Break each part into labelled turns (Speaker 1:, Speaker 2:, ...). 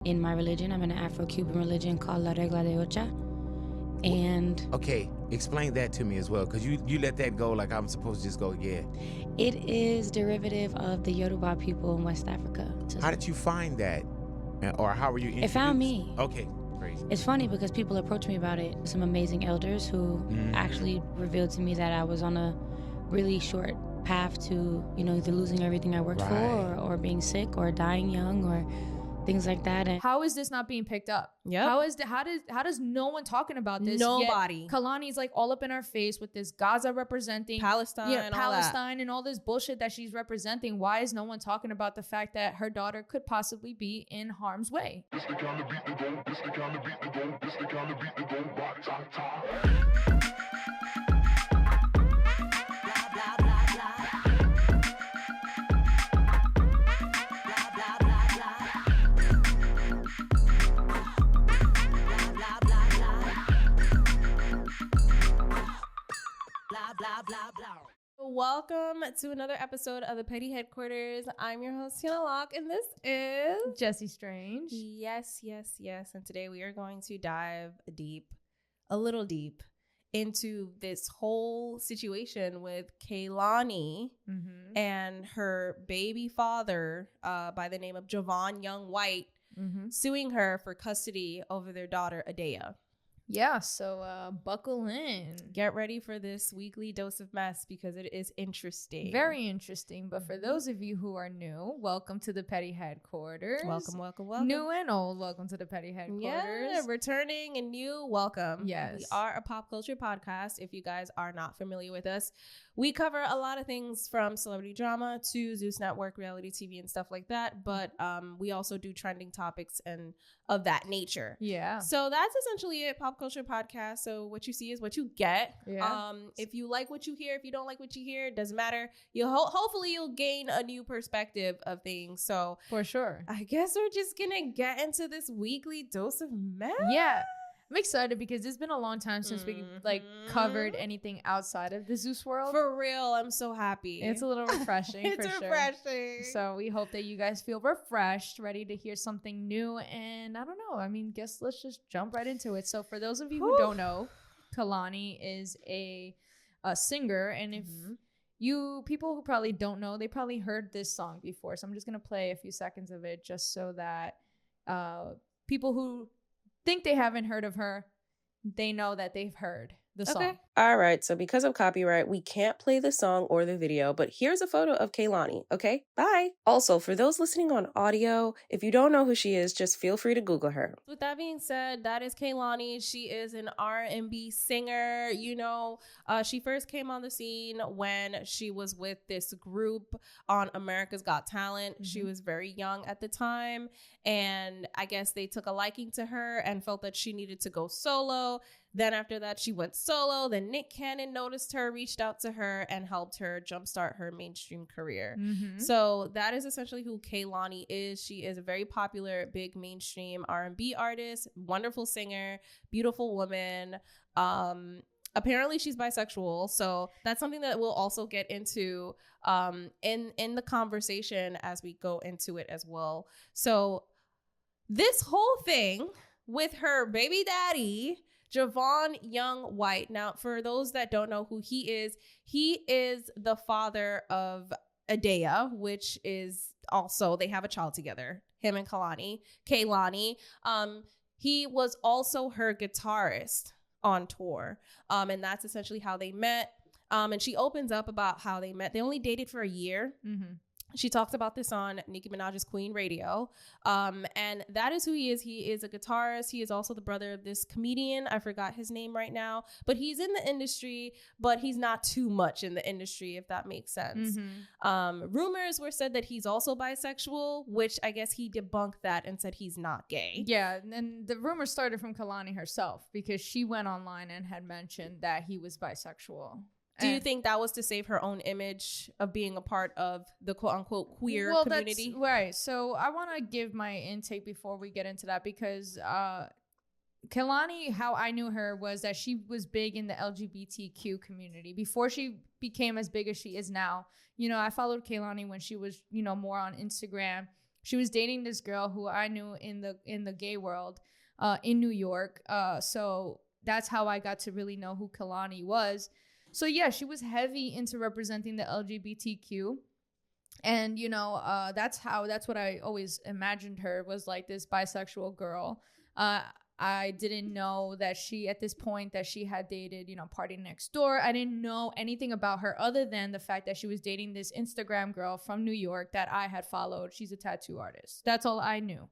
Speaker 1: in my religion. I'm in an Afro-Cuban religion called La Regla de Ocha. And
Speaker 2: okay, explain that to me as well, because you let that go like I'm supposed to just go, yeah.
Speaker 1: It is derivative of the Yoruba people in West Africa.
Speaker 2: How did you find that? Or how were you introduced?
Speaker 1: It found me.
Speaker 2: Okay, crazy.
Speaker 1: It's funny because people approach me about it. Some amazing elders who actually revealed to me that I was on a really short path to, either losing everything I worked for or being sick or dying young or things like that. And
Speaker 3: how is this not being picked up?
Speaker 4: Yeah.
Speaker 3: How does no one talking about this?
Speaker 4: Nobody.
Speaker 3: Yet Kehlani's like all up in our face with this Gaza representing
Speaker 4: Palestine,
Speaker 3: and all this bullshit that she's representing. Why is no one talking about the fact that her daughter could possibly be in harm's way?
Speaker 4: Welcome to another episode of the Petty Headquarters. I'm your host, Tina Locke, and this is
Speaker 3: Jessie Strange.
Speaker 4: Yes. And today we are going to dive a little deep, into this whole situation with Kehlani and her baby father by the name of Javaughn Young White suing her for custody over their daughter, Adeya.
Speaker 3: Yeah, so buckle in.
Speaker 4: Get ready for this weekly dose of mess because it is interesting.
Speaker 3: Very interesting. But for those of you who are new, welcome to the Petty Headquarters.
Speaker 4: Welcome.
Speaker 3: New and old, welcome to the Petty Headquarters.
Speaker 4: Yeah, returning and new, welcome.
Speaker 3: Yes.
Speaker 4: We are a pop culture podcast. If you guys are not familiar with us, we cover a lot of things from celebrity drama to Zeus Network, reality TV, and stuff like that. But we also do trending topics and of that nature.
Speaker 3: Yeah.
Speaker 4: So that's essentially it, pop culture podcast. So what you see is what you get.
Speaker 3: Yeah.
Speaker 4: If you like what you hear, if you don't like what you hear, it doesn't matter. Hopefully you'll gain a new perspective of things. So
Speaker 3: for sure.
Speaker 4: I guess we're just gonna get into this weekly dose of mess.
Speaker 3: Yeah. I'm excited because it's been a long time since we covered anything outside of the Zeus world.
Speaker 4: For real, I'm so happy.
Speaker 3: It's a little refreshing.
Speaker 4: It's
Speaker 3: for
Speaker 4: refreshing.
Speaker 3: Sure. So we hope that you guys feel refreshed, ready to hear something new. And I don't know. I mean, let's just jump right into it. So for those of you who don't know, Kehlani is a singer, and if you people who probably don't know, they probably heard this song before. So I'm just gonna play a few seconds of it just so that people who think they haven't heard of her, they know that they've heard the song.
Speaker 4: Okay. All right. So because of copyright, we can't play the song or the video, but here's a photo of Kehlani. Okay. Bye. Also, for those listening on audio, if you don't know who she is, just feel free to Google her. With that being said, that is Kehlani. She is an R&B singer. She first came on the scene when she was with this group on America's Got Talent. She was very young at the time, and I guess they took a liking to her and felt that she needed to go solo. Then after that, she went solo. Then Nick Cannon noticed her, reached out to her, and helped her jumpstart her mainstream career. So that is essentially who Kehlani is. She is a very popular, big mainstream R&B artist, wonderful singer, beautiful woman. Apparently she's bisexual, so that's something that we'll also get into in the conversation as we go into it as well. So this whole thing with her baby daddy, Javaughn Young White. Now, for those that don't know who he is the father of Adeya, which is also, they have a child together, him and Kehlani. He was also her guitarist on tour. And that's essentially how they met. And she opens up about how they met. They only dated for a year. She talks about this on Nicki Minaj's Queen Radio. And that is who he is. He is a guitarist. He is also the brother of this comedian. I forgot his name right now. But he's in the industry, but he's not too much in the industry, if that makes sense. Rumors were said that he's also bisexual, which I guess he debunked that and said he's not gay.
Speaker 3: Yeah, and the rumors started from Kehlani herself because she went online and had mentioned that he was bisexual.
Speaker 4: Do you think that was to save her own image of being a part of the quote unquote queer community?
Speaker 3: That's right. So I want to give my intake before we get into that because Kehlani, how I knew her was that she was big in the LGBTQ community before she became as big as she is now. I followed Kehlani when she was, more on Instagram. she was dating this girl who I knew in the gay world in New York. So that's how I got to really know who Kehlani was. So yeah, she was heavy into representing the LGBTQ. And, you know, that's what I always imagined her, was like this bisexual girl. I didn't know that at this point that she had dated, you know, Party Next Door. I didn't know anything about her other than the fact that she was dating this Instagram girl from New York that I had followed. She's a tattoo artist. That's all I knew.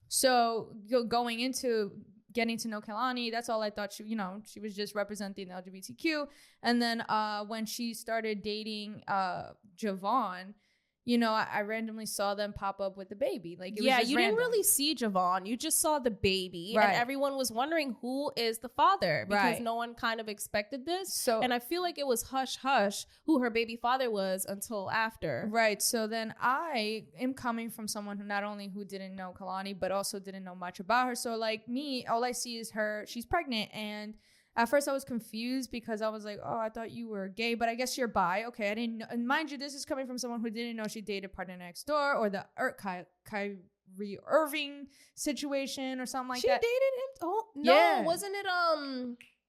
Speaker 3: So going into getting to know Kehlani, that's all I thought. She was just representing the LGBTQ. And then when she started dating Javon, you know, I randomly saw them pop up with the baby. Like, it was just
Speaker 4: you
Speaker 3: random.
Speaker 4: didn't really see Javon. You just saw the baby.
Speaker 3: Right.
Speaker 4: And everyone was wondering who is the father, because
Speaker 3: Right.
Speaker 4: no one kind of expected this.
Speaker 3: So,
Speaker 4: and I feel like it was hush hush who her baby father was until after.
Speaker 3: Right. So then I am coming from someone who didn't know Kehlani, but also didn't know much about her. So like me, all I see is she's pregnant. And at first I was confused because I was like, oh, I thought you were gay, but I guess you're bi. Okay, I didn't know. And mind you, this is coming from someone who didn't know she dated Partner Next Door or the Kyrie Irving situation or something like that.
Speaker 4: She dated him? Oh, no.
Speaker 3: Yeah.
Speaker 4: Wasn't it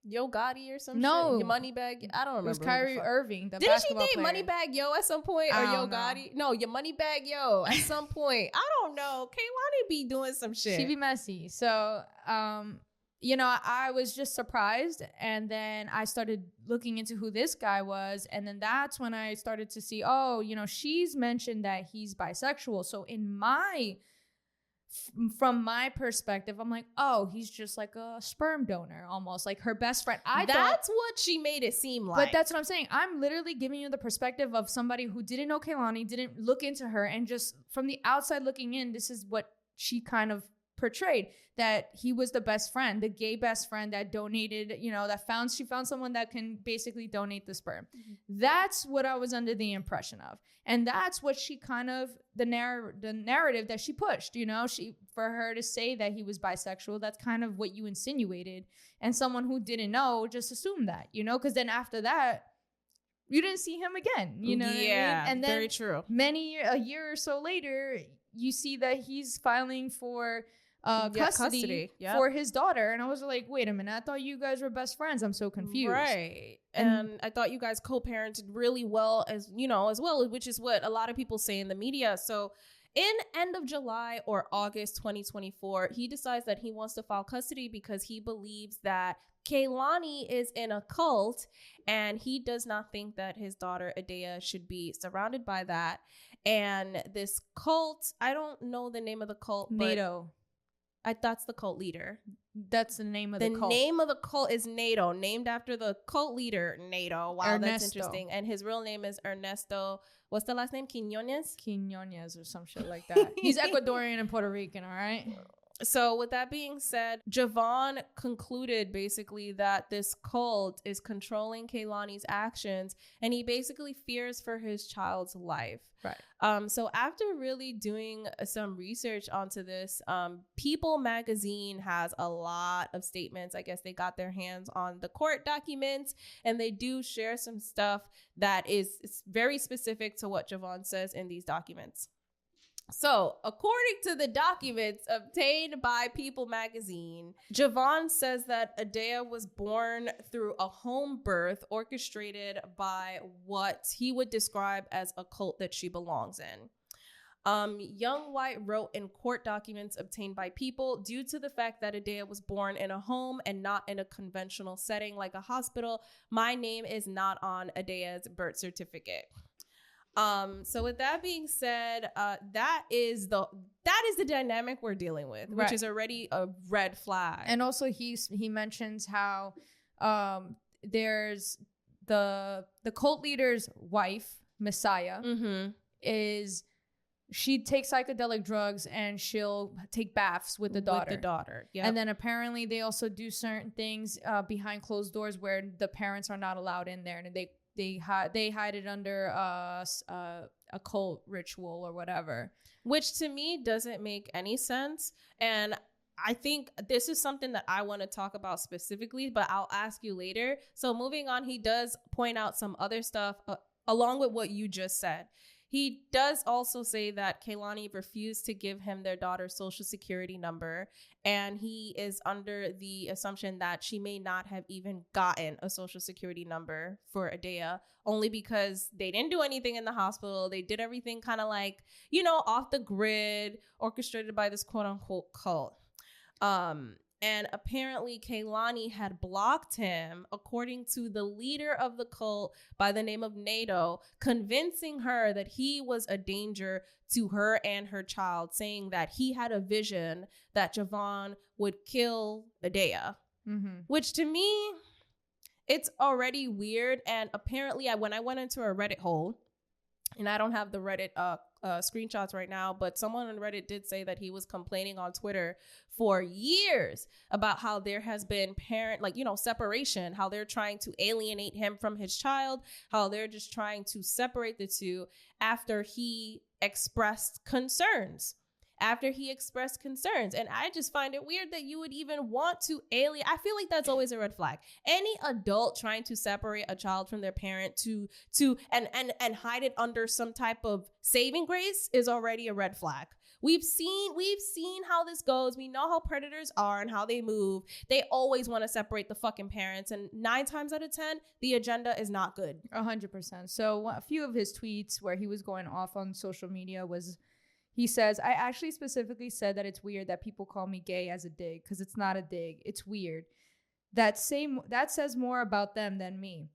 Speaker 4: Yo Gotti or some
Speaker 3: No.
Speaker 4: shit? Your Moneybag? I don't remember.
Speaker 3: It was Kyrie Irving, the
Speaker 4: Didn't she
Speaker 3: basketball
Speaker 4: date
Speaker 3: player.
Speaker 4: Moneybag Yo at some point? Or
Speaker 3: I
Speaker 4: Yo
Speaker 3: don't know.
Speaker 4: Gotti? No, your Moneybag Yo at some point. I don't know. Kehlani be doing some shit.
Speaker 3: She be messy. So, you know, I was just surprised. And then I started looking into who this guy was. And then that's when I started to see, oh, you know, she's mentioned that he's bisexual. So from my perspective, I'm like, oh, he's just like a sperm donor, almost like her best friend.
Speaker 4: That's what she made it seem like.
Speaker 3: But that's what I'm saying. I'm literally giving you the perspective of somebody who didn't know Kehlani, didn't look into her, and just from the outside looking in, this is what she kind of portrayed, that he was the best friend, the gay best friend that donated, you know, she found someone that can basically donate the sperm. Mm-hmm. That's what I was under the impression of. And that's what she kind of, the narrative that she pushed, you know, for her to say that he was bisexual, that's kind of what you insinuated. And someone who didn't know just assumed that, you know, because then after that, you didn't see him again, you know what I mean? And then
Speaker 4: very true.
Speaker 3: A year or so later, you see that he's filing for custody for his daughter. And I was like, wait a minute, I thought you guys were best friends. I'm so confused.
Speaker 4: Right. And I thought you guys co-parented really well as well, which is what a lot of people say in the media. So in end of July or August 2024, he decides that he wants to file custody because he believes that Kehlani is in a cult and he does not think that his daughter Adeya should be surrounded by that. And this cult, I don't know the name of the cult,
Speaker 3: NATO.
Speaker 4: That's the cult leader.
Speaker 3: That's the name of the cult.
Speaker 4: The name of the cult is NATO, named after the cult leader, NATO. Wow,
Speaker 3: Ernesto.
Speaker 4: That's interesting. And his real name is Ernesto. What's the last name?
Speaker 3: Quiñones or some shit like that. He's Ecuadorian and Puerto Rican, all right?
Speaker 4: So with that being said, Javon concluded basically that this cult is controlling Kehlani's actions, and he basically fears for his child's life.
Speaker 3: Right.
Speaker 4: So after really doing some research onto this, People magazine has a lot of statements. I guess they got their hands on the court documents, and they do share some stuff that is very specific to what Javon says in these documents. So, according to the documents obtained by People magazine, Javon says that Adeya was born through a home birth orchestrated by what he would describe as a cult that she belongs in. Young White wrote in court documents obtained by People, due to the fact that Adeya was born in a home and not in a conventional setting like a hospital, my name is not on Adeya's birth certificate. So with that being said, that is the dynamic we're dealing with, which is already a red flag.
Speaker 3: And also he mentions how there's the cult leader's wife, Messiah, she takes psychedelic drugs and she'll take baths with the daughter.
Speaker 4: Yeah.
Speaker 3: And then apparently they also do certain things behind closed doors where the parents are not allowed in there, and they hide it under a cult ritual or whatever,
Speaker 4: which to me doesn't make any sense. And I think this is something that I want to talk about specifically, but I'll ask you later. So moving on, he does point out some other stuff along with what you just said.
Speaker 5: He does also say that Kehlani refused to give him their daughter's social security number, and he is under the assumption that she may not have even gotten a social security number for Adeya, only because they didn't do anything in the hospital. They did everything kind of like, you know, off the grid, orchestrated by this quote unquote cult. And apparently Kehlani had blocked him, according to the leader of the cult by the name of NATO, convincing her that he was a danger to her and her child, saying that he had a vision that Javon would kill Adeya. Which to me, it's already weird. And apparently when I went into a Reddit hole, and I don't have the Reddit screenshots right now, but someone on Reddit did say that he was complaining on Twitter for years about how there has been separation, how they're trying to alienate him from his child, how they're just trying to separate the two after he expressed concerns. And I just find it weird that you would even want to alienate. I feel like that's always a red flag. Any adult trying to separate a child from their parent to and hide it under some type of saving grace is already a red flag. We've seen how this goes. We know how predators are and how they move. They always want to separate the fucking parents. And 9 times out of 10, the agenda is not good.
Speaker 3: 100%. So a few of his tweets where he was going off on social media was, he says, I actually specifically said that it's weird that people call me gay as a dig, because it's not a dig. It's weird. That says more about them than me.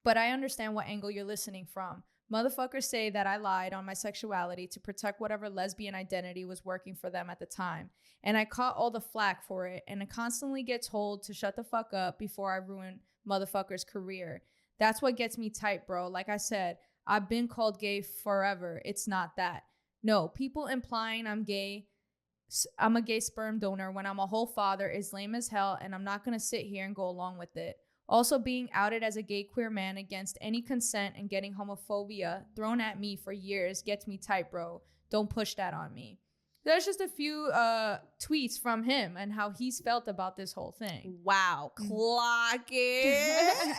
Speaker 3: But I understand what angle you're listening from. Motherfuckers say that I lied on my sexuality to protect whatever lesbian identity was working for them at the time. And I caught all the flack for it, and I constantly get told to shut the fuck up before I ruin motherfuckers' career. That's what gets me tight, bro. Like I said, I've been called gay forever. It's not that. No, people implying I'm a gay sperm donor when I'm a whole father is lame as hell, and I'm not going to sit here and go along with it. Also, being outed as a gay queer man against any consent and getting homophobia thrown at me for years gets me tight, bro. Don't push that on me. There's just a few tweets from him and how he's felt about this whole thing.
Speaker 5: Wow. Clock it.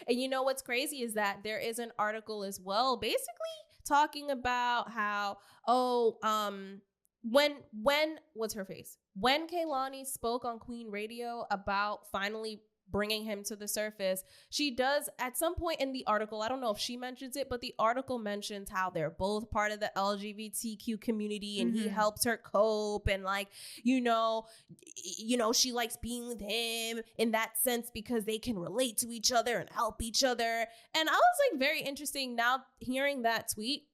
Speaker 5: And you know what's crazy is that there is an article as well, basically talking about how, when what's her face? When Kehlani spoke on Queen Radio about finally bringing him to the surface, she does at some point in the article, I don't know if she mentions it, but the article mentions how they're both part of the LGBTQ community, and he helps her cope, and like, you know, she likes being with him in that sense because they can relate to each other and help each other. And I was like, very interesting now hearing that tweet,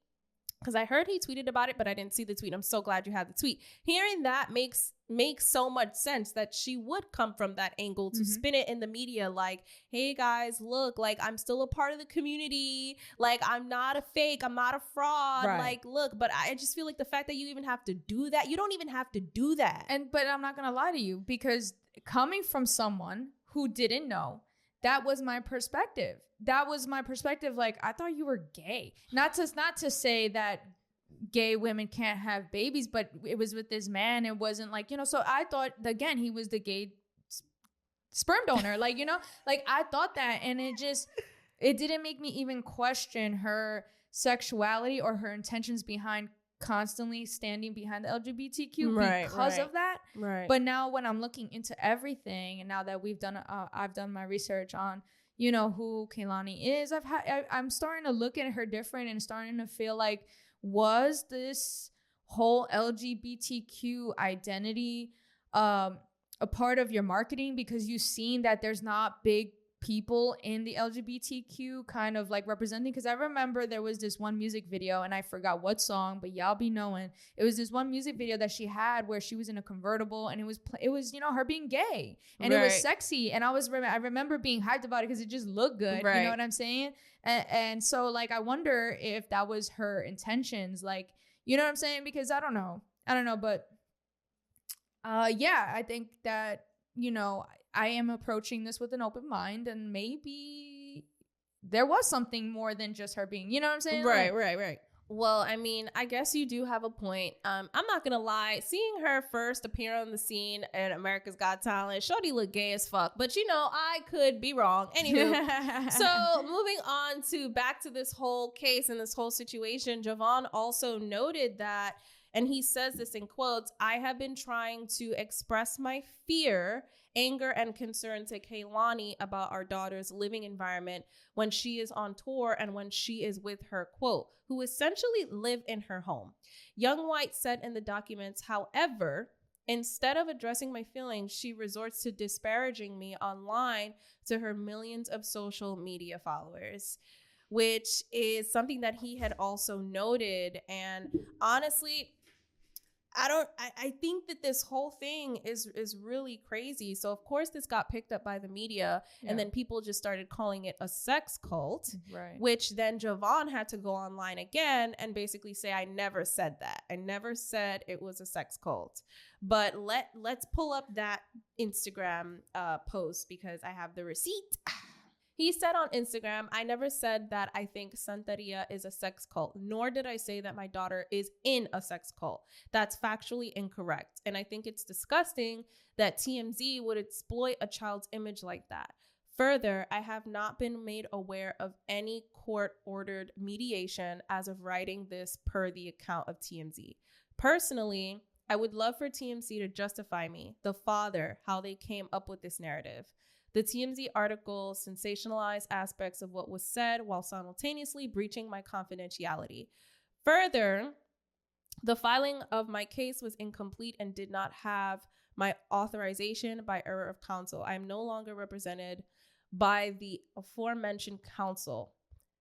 Speaker 5: because I heard he tweeted about it, but I didn't see the tweet. I'm so glad you had the tweet. Hearing that makes so much sense, that she would come from that angle to spin it in the media like, hey guys, look, like, I'm still a part of the community. Like, I'm not a fake. I'm not a fraud. Right. Like, look, but I just feel like the fact that you even have to do that, you don't even have to do that.
Speaker 3: But I'm not going to lie to you, because coming from someone who didn't know, that was my perspective. Like, I thought you were gay. Not to say that gay women can't have babies, but it was with this man. It wasn't like, so I thought, again, he was the gay sperm donor. Like, like I thought that, and it didn't make me even question her sexuality or her intentions behind constantly standing behind the LGBTQ because of that. Right. But now when I'm looking into everything, and now that I've done my research on, who Kehlani is, I'm starting to look at her different and starting to feel like, was this whole LGBTQ identity a part of your marketing, because you've seen that there's not big people in the LGBTQ kind of like representing? Because I remember there was this one music video, and I forgot what song, but y'all be knowing, it was this one music video that she had where she was in a convertible, and it was her being gay, and it was sexy, and I remember being hyped about it because it just looked good. You know what I'm saying? And so like, I wonder if that was her intentions, like, you know what I'm saying? Because I don't know, but I think that, I am approaching this with an open mind, and maybe there was something more than just her being, you know what I'm saying?
Speaker 5: Right. Well, I mean, I guess you do have a point. I'm not gonna lie. Seeing her first appear on the scene in America's Got Talent, shorty looked gay as fuck. But you know, I could be wrong. Anywho, so moving on to back to this whole case and this whole situation, Javon also noted that, and he says this in quotes, "I have been trying to express my fear, anger, and concern to Kehlani about our daughter's living environment when she is on tour and when she is with her," quote, "who essentially live in her home." Young White said in the documents, however, "Instead of addressing my feelings, she resorts to disparaging me online to her millions of social media followers," which is something that he had also noted. And honestly, I think that this whole thing is really crazy. So of course this got picked up by the media, and then people just started calling it a sex cult,
Speaker 3: right?
Speaker 5: Which then Javon had to go online again and basically say, "I never said that. I never said it was a sex cult." But let's pull up that Instagram post because I have the receipt. He said on Instagram, "I never said that I think Senteria is a sex cult, nor did I say that my daughter is in a sex cult. That's factually incorrect. And I think it's disgusting that TMZ would exploit a child's image like that. Further, I have not been made aware of any court-ordered mediation as of writing this per the account of TMZ. Personally, I would love for TMZ to justify me, the father, how they came up with this narrative. The TMZ article sensationalized aspects of what was said while simultaneously breaching my confidentiality. Further, the filing of my case was incomplete and did not have my authorization by error of counsel. I am no longer represented by the aforementioned counsel.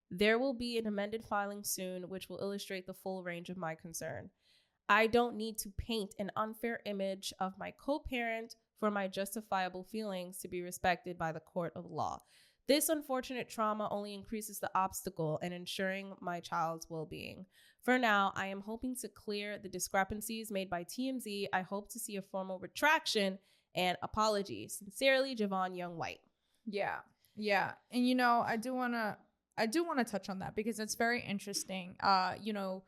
Speaker 5: There will be an amended filing soon, which will illustrate the full range of my concern. I don't need to paint an unfair image of my co-parent for my justifiable feelings to be respected by the court of law. This unfortunate trauma only increases the obstacle in ensuring my child's well-being. For now, I am hoping to clear the discrepancies made by TMZ. I hope to see a formal retraction and apology. Sincerely, Javaughn Young White."
Speaker 3: Yeah. And you know, I do want to touch on that because it's very interesting. You know,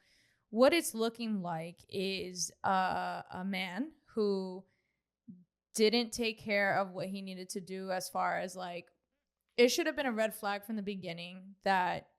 Speaker 3: what it's looking like is a man who didn't take care of what he needed to do, as far as like, it should have been a red flag from the beginning that,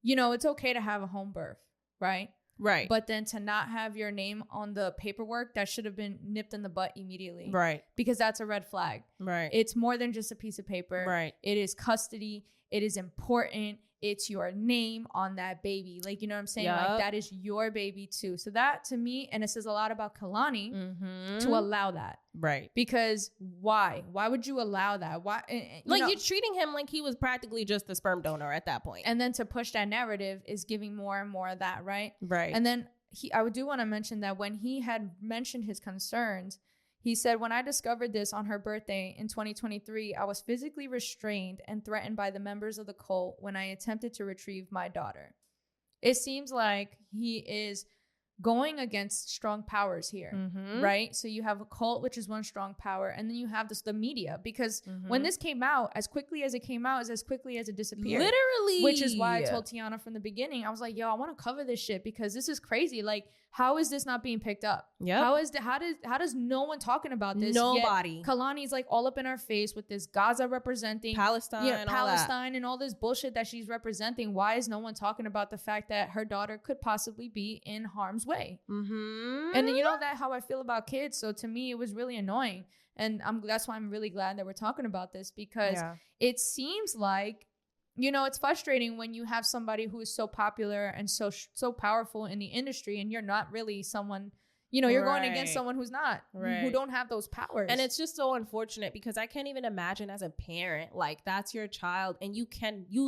Speaker 3: you know, it's okay to have a home birth, right?
Speaker 5: Right.
Speaker 3: But then to not have your name on the paperwork, that should have been nipped in the butt immediately.
Speaker 5: Right.
Speaker 3: Because that's a red flag.
Speaker 5: Right.
Speaker 3: It's more than just a piece of paper.
Speaker 5: Right.
Speaker 3: It is custody. It is important. It's your name on that baby. Like, you know what I'm saying?
Speaker 5: Yep.
Speaker 3: Like, that is your baby too. So that, to me, and it says a lot about Kehlani to allow that.
Speaker 5: Right.
Speaker 3: Because why? Why would you allow that? Why?
Speaker 5: Like, you're treating him like he was practically just the sperm donor at that point.
Speaker 3: And then to push that narrative is giving more and more of that, right?
Speaker 5: Right.
Speaker 3: And then I do want to mention that when he had mentioned his concerns, he said, "When I discovered this on her birthday in 2023, I was physically restrained and threatened by the members of the cult when I attempted to retrieve my daughter." It seems like he is going against strong powers here, right? So you have a cult, which is one strong power, and then you have the media, because when this came out, as quickly as it came out is as quickly as it disappeared.
Speaker 5: Literally.
Speaker 3: Which is why I told Tiana from the beginning, I was like, yo, I want to cover this shit because this is crazy. Like, how is this not being picked up?
Speaker 5: Yeah.
Speaker 3: How does no one talking about this?
Speaker 5: Nobody.
Speaker 3: Yet Kehlani's like all up in our face with this Gaza representing
Speaker 5: Palestine,
Speaker 3: Palestine and all this bullshit that she's representing. Why is no one talking about the fact that her daughter could possibly be in harm's way? And then, you know, that how I feel about kids. So to me, it was really annoying. And that's why I'm really glad that we're talking about this, because it seems like, you know, it's frustrating when you have somebody who is so popular and so powerful in the industry, and you're not really someone, you know, you're going against someone who's not, who don't have those powers.
Speaker 5: And it's just so unfortunate because I can't even imagine as a parent, like, that's your child and you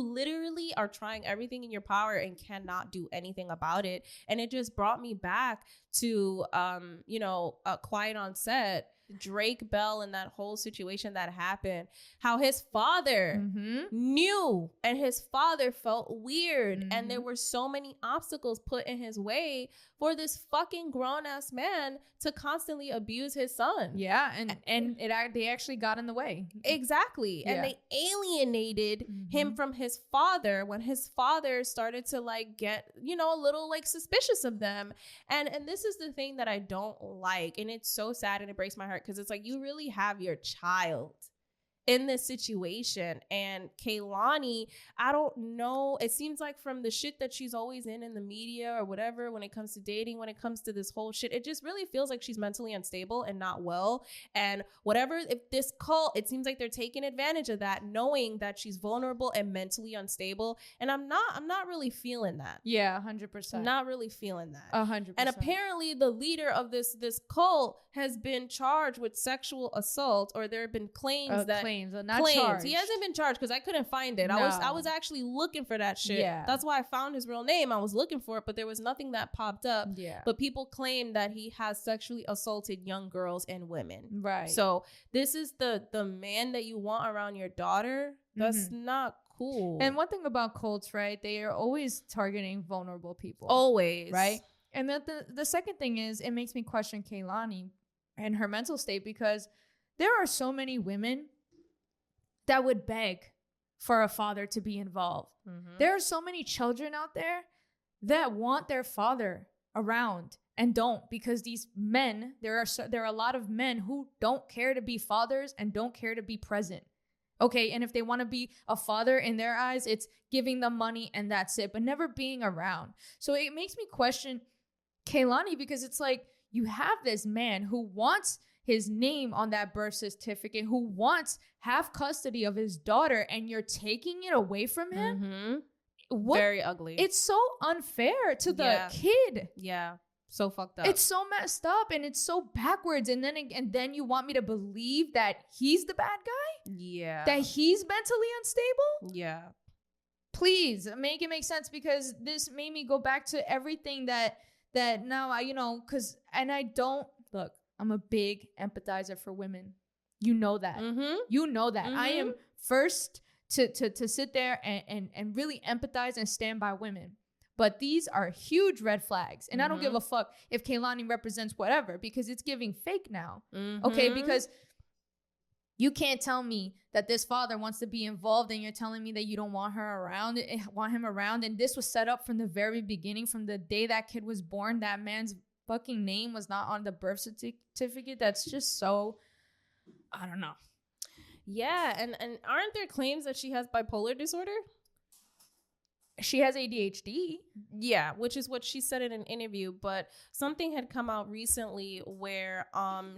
Speaker 5: literally are trying everything in your power and cannot do anything about it. And it just brought me back to, you know, Quiet on Set, Drake Bell and that whole situation that happened, how his father knew and his father felt weird, and there were so many obstacles put in his way for this fucking grown-ass man to constantly abuse his son.
Speaker 3: Yeah, and they actually got in the way.
Speaker 5: Exactly. And they alienated him from his father when his father started to like get, you know, a little like suspicious of them. And this is the thing that I don't like, and it's so sad and it breaks my heart, because it's like you really have your child in this situation. And Kehlani, I don't know, it seems like from the shit that she's always in the media or whatever, when it comes to dating, when it comes to this whole shit, it just really feels like she's mentally unstable and not well. And whatever, if this cult, it seems like they're taking advantage of that, knowing that she's vulnerable and mentally unstable. And I'm not really feeling that.
Speaker 3: Yeah, 100%.
Speaker 5: Not really feeling that.
Speaker 3: 100%.
Speaker 5: And apparently the leader of this cult has been charged with sexual assault, or there have been claims
Speaker 3: not charged.
Speaker 5: He hasn't been charged because I couldn't find it.
Speaker 3: No.
Speaker 5: I was actually looking for that shit.
Speaker 3: Yeah.
Speaker 5: That's why I found his real name. I was looking for it, but there was nothing that popped up.
Speaker 3: Yeah.
Speaker 5: But people claim that he has sexually assaulted young girls and women.
Speaker 3: Right.
Speaker 5: So this is the man that you want around your daughter. That's not cool.
Speaker 3: And one thing about cults, right? They are always targeting vulnerable people.
Speaker 5: Always.
Speaker 3: Right? And the second thing is, it makes me question Kehlani and her mental state, because there are so many women that would beg for a father to be involved. There are so many children out there that want their father around and don't, because these men, there are a lot of men who don't care to be fathers and don't care to be present. Okay, and if they want to be a father in their eyes, it's giving them money and that's it, but never being around. So it makes me question Kehlani, because it's like, you have this man who wants his name on that birth certificate, who wants half custody of his daughter, and you're taking it away from him?
Speaker 5: Very ugly.
Speaker 3: It's so unfair to the kid.
Speaker 5: Yeah. So fucked up.
Speaker 3: It's so messed up, and it's so backwards. And then you want me to believe that he's the bad guy?
Speaker 5: Yeah.
Speaker 3: That he's mentally unstable?
Speaker 5: Yeah.
Speaker 3: Please make it make sense, because this made me go back to everything that now I, I don't look, I'm a big empathizer for women. You know that. You know that. I am first to sit there and really empathize and stand by women. But these are huge red flags. And I don't give a fuck if Kehlani represents whatever, because it's giving fake now. Okay, because you can't tell me that this father wants to be involved and you're telling me that you don't want him around. And this was set up from the very beginning, from the day that kid was born. That man's fucking name was not on the birth certificate. That's just so, I don't know.
Speaker 5: Yeah, and aren't there claims that she has bipolar disorder?
Speaker 3: She has ADHD.
Speaker 5: Yeah, which is what she said in an interview. But something had come out recently where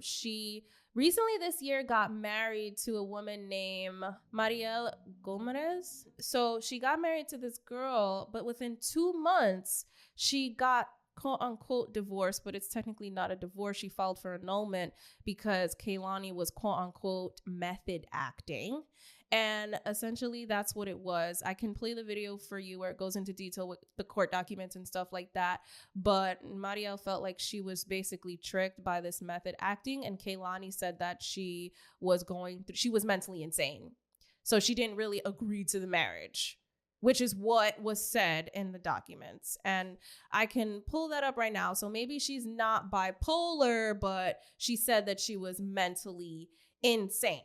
Speaker 5: she recently this year got married to a woman named Mariel Gomez. So she got married to this girl, but within 2 months, she got quote unquote divorced, but it's technically not a divorce. She filed for annulment because Kehlani was quote unquote method acting. And essentially that's what it was. I can play the video for you where it goes into detail with the court documents and stuff like that. But Mariel felt like she was basically tricked by this method acting. And Kehlani said that she was mentally insane. So she didn't really agree to the marriage, which is what was said in the documents. And I can pull that up right now. So maybe she's not bipolar, but she said that she was mentally insane.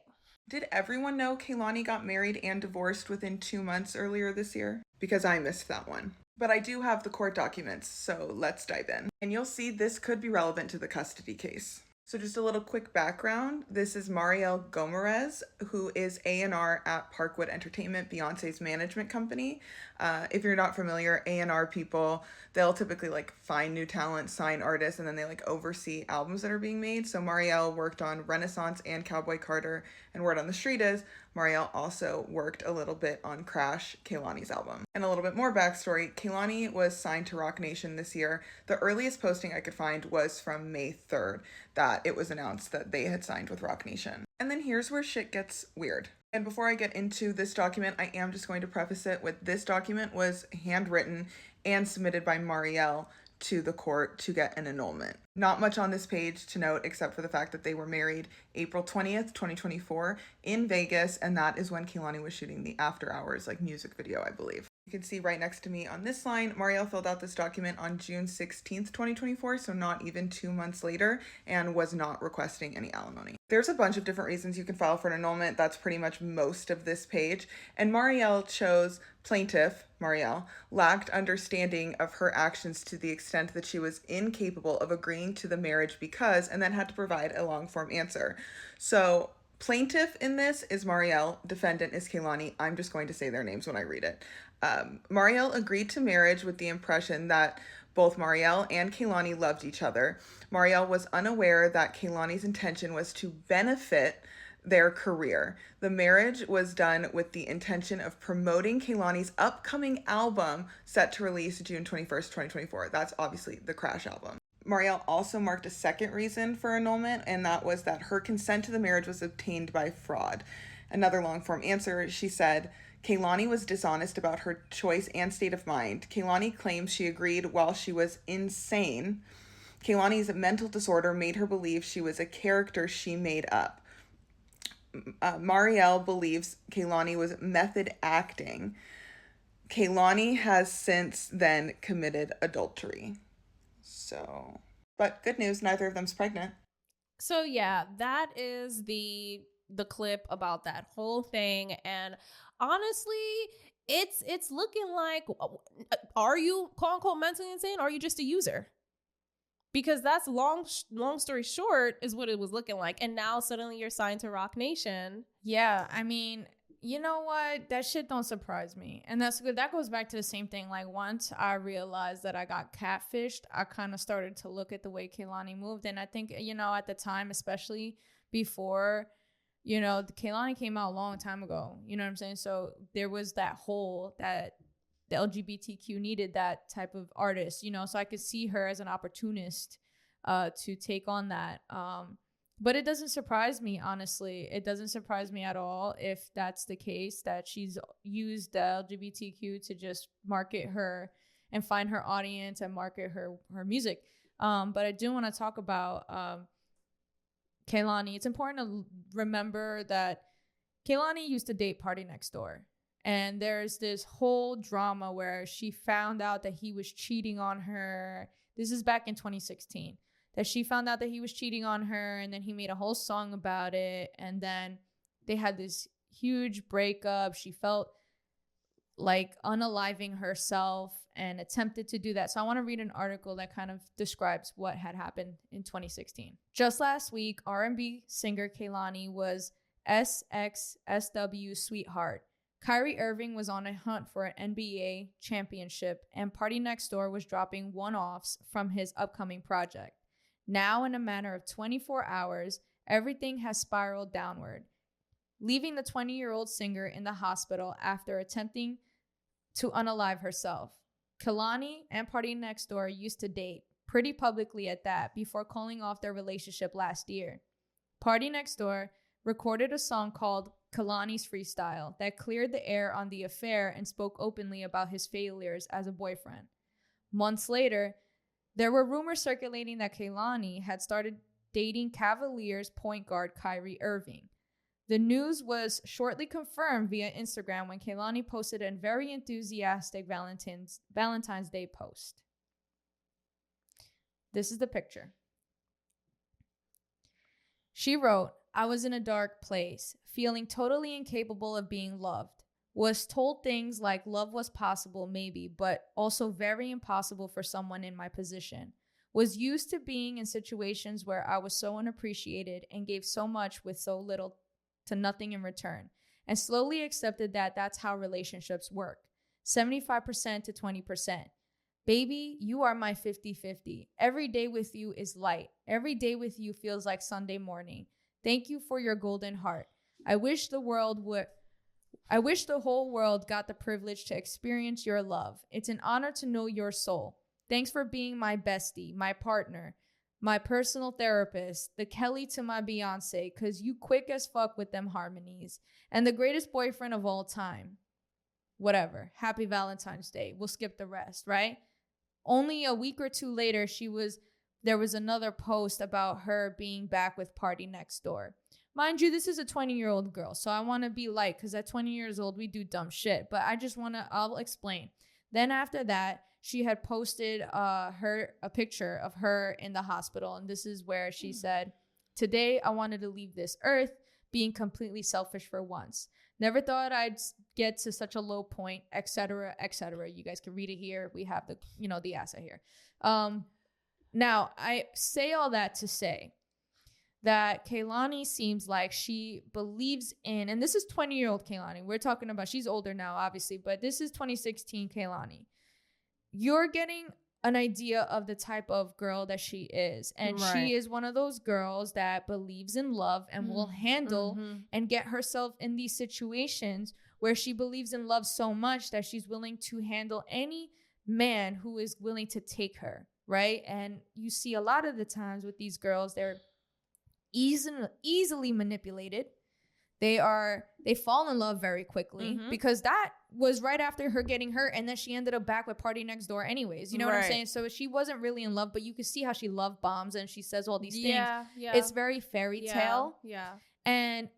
Speaker 6: Did everyone know Kehlani got married and divorced within 2 months earlier this year? Because I missed that one. But I do have the court documents, so let's dive in. And you'll see this could be relevant to the custody case. So just a little quick background. This is Mariel Gomez, who is A&R at Parkwood Entertainment, Beyonce's management company. If you're not familiar, A&R people, they'll typically find new talent, sign artists, and then they oversee albums that are being made. So Mariel worked on Renaissance and Cowboy Carter, and word on the street is Mariel also worked a little bit on Crash, Kehlani's album. And a little bit more backstory, Kehlani was signed to Roc Nation this year. The earliest posting I could find was from May 3rd, that it was announced that they had signed with Roc Nation. And then here's where shit gets weird. And before I get into this document, I am just going to preface it with this document was handwritten and submitted by Mariel to the court to get an annulment. Not much on this page to note except for the fact that they were married April 20th, 2024 in Vegas, and that is when Kehlani was shooting the After Hours music video, I believe. You can see right next to me on this line, Marielle filled out this document on June 16th, 2024, so not even 2 months later, and was not requesting any alimony. There's a bunch of different reasons you can file for an annulment. That's pretty much most of this page. And Marielle chose plaintiff, Marielle, lacked understanding of her actions to the extent that she was incapable of agreeing to the marriage because, and then had to provide a long form answer. So plaintiff in this is Marielle, defendant is Kehlani. I'm just going to say their names when I read it. Marielle agreed to marriage with the impression that both Marielle and Kehlani loved each other. Marielle was unaware that Kehlani's intention was to benefit their career. The marriage was done with the intention of promoting Kehlani's upcoming album set to release June 21st, 2024. That's obviously the Crash album. Marielle also marked a second reason for annulment, and that was that her consent to the marriage was obtained by fraud. Another long form answer, she said, Kehlani was dishonest about her choice and state of mind. Kehlani claims she agreed while she was insane. Kehlani's mental disorder made her believe she was a character she made up. Marielle believes Kehlani was method acting. Kehlani has since then committed adultery. So, but good news, neither of them's pregnant.
Speaker 5: So yeah, that is the clip about that whole thing. And honestly, it's looking like, are you quote unquote mentally insane, or are you just a user? Because that's long story short is what it was looking like. And now suddenly you're signed to Rock Nation.
Speaker 3: Yeah, I mean, you know what? That shit don't surprise me. And that's good. That goes back to the same thing. Like, once I realized that I got catfished, I kind of started to look at the way Kehlani moved. And I think, at the time, especially before, the Kehlani came out a long time ago. You know what I'm saying? So there was that hole that the LGBTQ needed, that type of artist, so I could see her as an opportunist to take on that. But it doesn't surprise me, honestly. It doesn't surprise me at all if that's the case, that she's used the LGBTQ to just market her and find her audience and market her music. But I do want to talk about Kehlani. It's important to remember that Kehlani used to date Party Next Door. And there's this whole drama where she found out that he was cheating on her. This is back in 2016. That she found out that he was cheating on her, and then he made a whole song about it. And then they had this huge breakup. She felt like unaliving herself and attempted to do that. So I want to read an article that kind of describes what had happened in 2016. Just last week, R&B singer Kehlani was SXSW sweetheart. Kyrie Irving was on a hunt for an NBA championship, and Party Next Door was dropping one-offs from his upcoming project. Now, in a matter of 24 hours, everything has spiraled downward, leaving the 20-year-old singer in the hospital after attempting to unalive herself. Kehlani and Party Next Door used to date, pretty publicly at that, before calling off their relationship last year. Party Next Door recorded a song called Kehlani's Freestyle that cleared the air on the affair and spoke openly about his failures as a boyfriend. Months later, there were rumors circulating that Kehlani had started dating Cavaliers point guard Kyrie Irving. The news was shortly confirmed via Instagram when Kehlani posted a very enthusiastic Valentine's Day post. This is the picture. She wrote, I was in a dark place, feeling totally incapable of being loved. Was told things like love was possible, maybe, but also very impossible for someone in my position. Was used to being in situations where I was so unappreciated and gave so much with so little to nothing in return, and slowly accepted that that's how relationships work. 75% to 20%. Baby, you are my 50-50. Every day with you is light. Every day with you feels like Sunday morning. Thank you for your golden heart. I wish the whole world got the privilege to experience your love. It's an honor to know your soul. Thanks for being my bestie, my partner, my personal therapist, the Kelly to my Beyonce, cause you quick as fuck with them harmonies, and the greatest boyfriend of all time. Whatever. Happy Valentine's Day. We'll skip the rest, right? only a week or two later, there was another post about her being back with Party Next Door. Mind you, this is a 20-year-old girl, so I want to be light because at 20 years old, we do dumb shit. But I'll explain. Then after that, she had posted a picture of her in the hospital. And this is where she said, "Today, I wanted to leave this earth, being completely selfish for once. Never thought I'd get to such a low point, etc., etc." You guys can read it here. We have the asset here. Now, I say all that to say that Kehlani seems like she believes in, and this is 20-year-old Kehlani. We're talking about, she's older now, obviously, but this is 2016 Kehlani. You're getting an idea of the type of girl that she is. And she is one of those girls that believes in love and will handle and get herself in these situations where she believes in love so much that she's willing to handle any man who is willing to take her, right? And you see a lot of the times with these girls, they're easily manipulated. They fall in love very quickly because that was right after her getting hurt, and then she ended up back with Party Next Door anyways. You know what I'm saying? So she wasn't really in love, but you could see how she love bombs and she says all these things. Yeah. It's very fairy tale. Yeah. And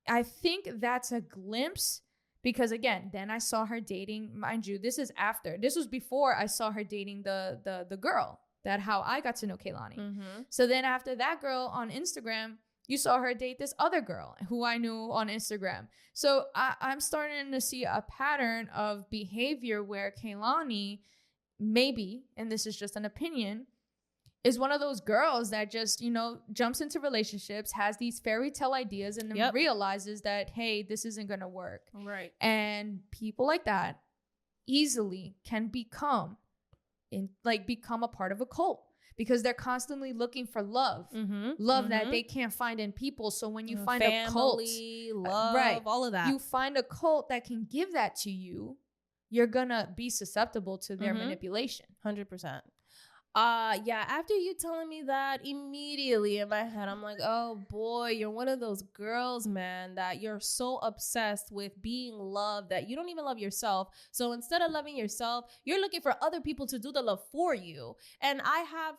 Speaker 3: I think that's a glimpse because, again, then I saw her dating, mind you, this was before I saw her dating the girl, that how I got to know Kehlani. So then after that girl on Instagram, you saw her date this other girl who I knew on Instagram. So I'm starting to see a pattern of behavior where Kehlani maybe, and this is just an opinion, is one of those girls that just, jumps into relationships, has these fairy tale ideas, and then realizes that, hey, this isn't going to work. Right. And people like that easily can become a part of a cult. Because they're constantly looking for love, that they can't find in people. So when you find a cult, love, all of that, you find a cult that can give that to you, you're gonna be susceptible to their manipulation.
Speaker 5: 100%. Yeah, after you telling me that, immediately in my head, I'm like, oh boy, you're one of those girls, man, that you're so obsessed with being loved that you don't even love yourself. So instead of loving yourself, you're looking for other people to do the love for you. And I have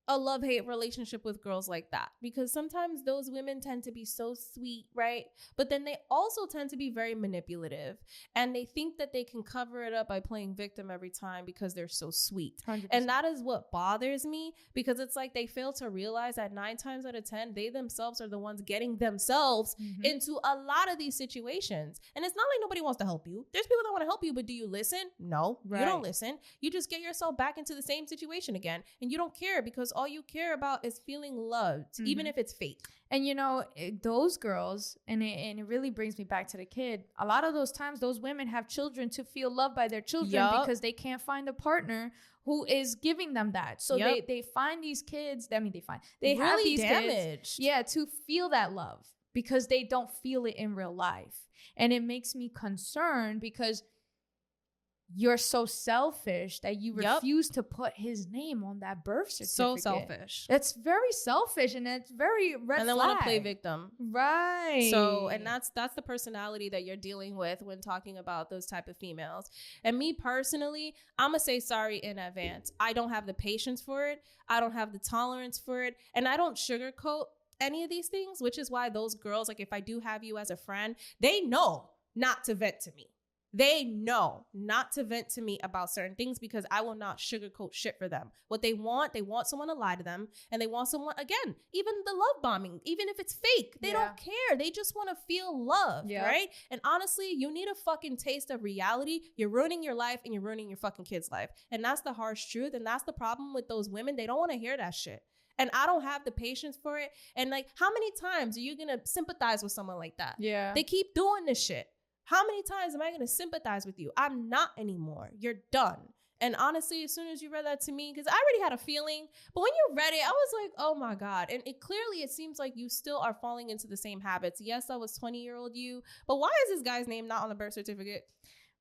Speaker 5: a love-hate relationship with girls like that because sometimes those women tend to be so sweet, right? But then they also tend to be very manipulative, and they think that they can cover it up by playing victim every time because they're so sweet. 100%. And that is what bothers me because it's like they fail to realize that 9 times out of 10, they themselves are the ones getting themselves into a lot of these situations. And it's not like nobody wants to help you. There's people that want to help you, but do you listen? No, you don't listen. You just get yourself back into the same situation again, and you don't care because all you care about is feeling loved, even if it's fake.
Speaker 3: And those girls, and it really brings me back to the kid. A lot of those times, those women have children to feel loved by their children because they can't find a partner who is giving them that. So they find these kids. I mean, they really have these damaged kids, to feel that love because they don't feel it in real life, and it makes me concerned because you're so selfish that you refuse to put his name on that birth certificate.
Speaker 5: So selfish.
Speaker 3: That's very selfish, and it's very red
Speaker 5: and they want to play victim,
Speaker 3: right?
Speaker 5: So, and that's the personality that you're dealing with when talking about those type of females. And me personally, I'm gonna say sorry in advance. I don't have the patience for it. I don't have the tolerance for it, and I don't sugarcoat any of these things. Which is why those girls, like if I do have you as a friend, they know not to vent to me. They know not to vent to me about certain things because I will not sugarcoat shit for them. What they want someone to lie to them, and they want someone, again, even the love bombing, even if it's fake, they don't care. They just want to feel loved, right? And honestly, you need a fucking taste of reality. You're ruining your life and you're ruining your fucking kid's life. And that's the harsh truth. And that's the problem with those women. They don't want to hear that shit. And I don't have the patience for it. And like, how many times are you going to sympathize with someone like that? Yeah. They keep doing this shit. How many times am I going to sympathize with you? I'm not anymore. You're done. And honestly, as soon as you read that to me, because I already had a feeling, but when you read it, I was like, oh my God. And it seems like you still are falling into the same habits. Yes, I was 20-year-old you, but why is this guy's name not on the birth certificate?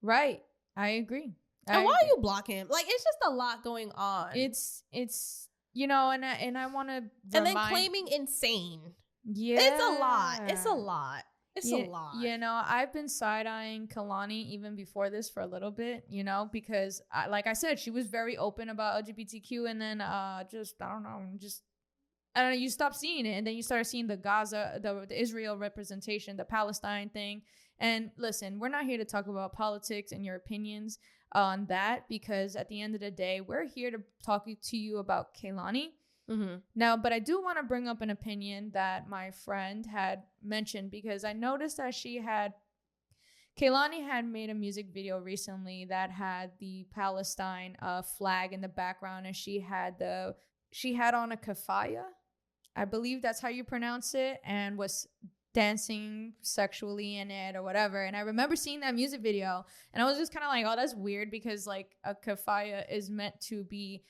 Speaker 3: Right. I agree.
Speaker 5: And why are you blocking him? Like, it's just a lot going on.
Speaker 3: It's and I want to
Speaker 5: and then claiming insane. Yeah. It's a lot. It's a lot.
Speaker 3: You know, I've been side-eyeing Kehlani even before this for a little bit, you know, because like I said, she was very open about LGBTQ, and then I don't know, you stop seeing it, and then you start seeing the Gaza, the Israel representation, the Palestine thing. And listen, we're not here to talk about politics and your opinions on that, because at the end of the day, we're here to talk to you about Kehlani.
Speaker 5: Mm-hmm.
Speaker 3: Now, but I do want to bring up an opinion that my friend had mentioned, because I noticed that Kehlani had made a music video recently that had the Palestine flag in the background, and she had on a kafaya, I believe that's how you pronounce it, and was dancing sexually in it or whatever. And I remember seeing that music video, and I was just kind of like, oh, that's weird, because like a kafaya is meant to be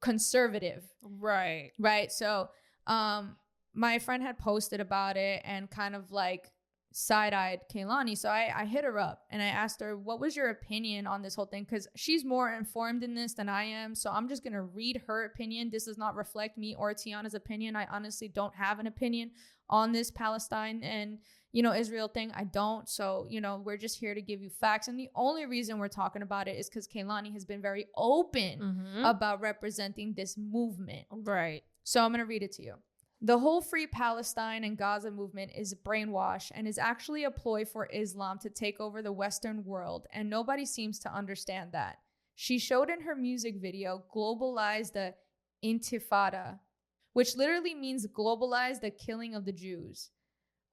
Speaker 3: conservative,
Speaker 5: Right.
Speaker 3: So my friend had posted about it and kind of like side-eyed Kehlani. So I hit her up and I asked her, what was your opinion on this whole thing? Because she's more informed in this than I am, so I'm just gonna read her opinion. This does not reflect me or Tiana's opinion. I honestly don't have an opinion on this Palestine and, you know, Israel thing. I don't. So, you know, we're just here to give you facts. And the only reason we're talking about it is because Kehlani has been very open about representing this movement.
Speaker 5: Right.
Speaker 3: So I'm going to read it to you. The whole Free Palestine and Gaza movement is brainwash and is actually a ploy for Islam to take over the Western world. And nobody seems to understand that. She showed in her music video, globalize the Intifada, which literally means globalize the killing of the Jews.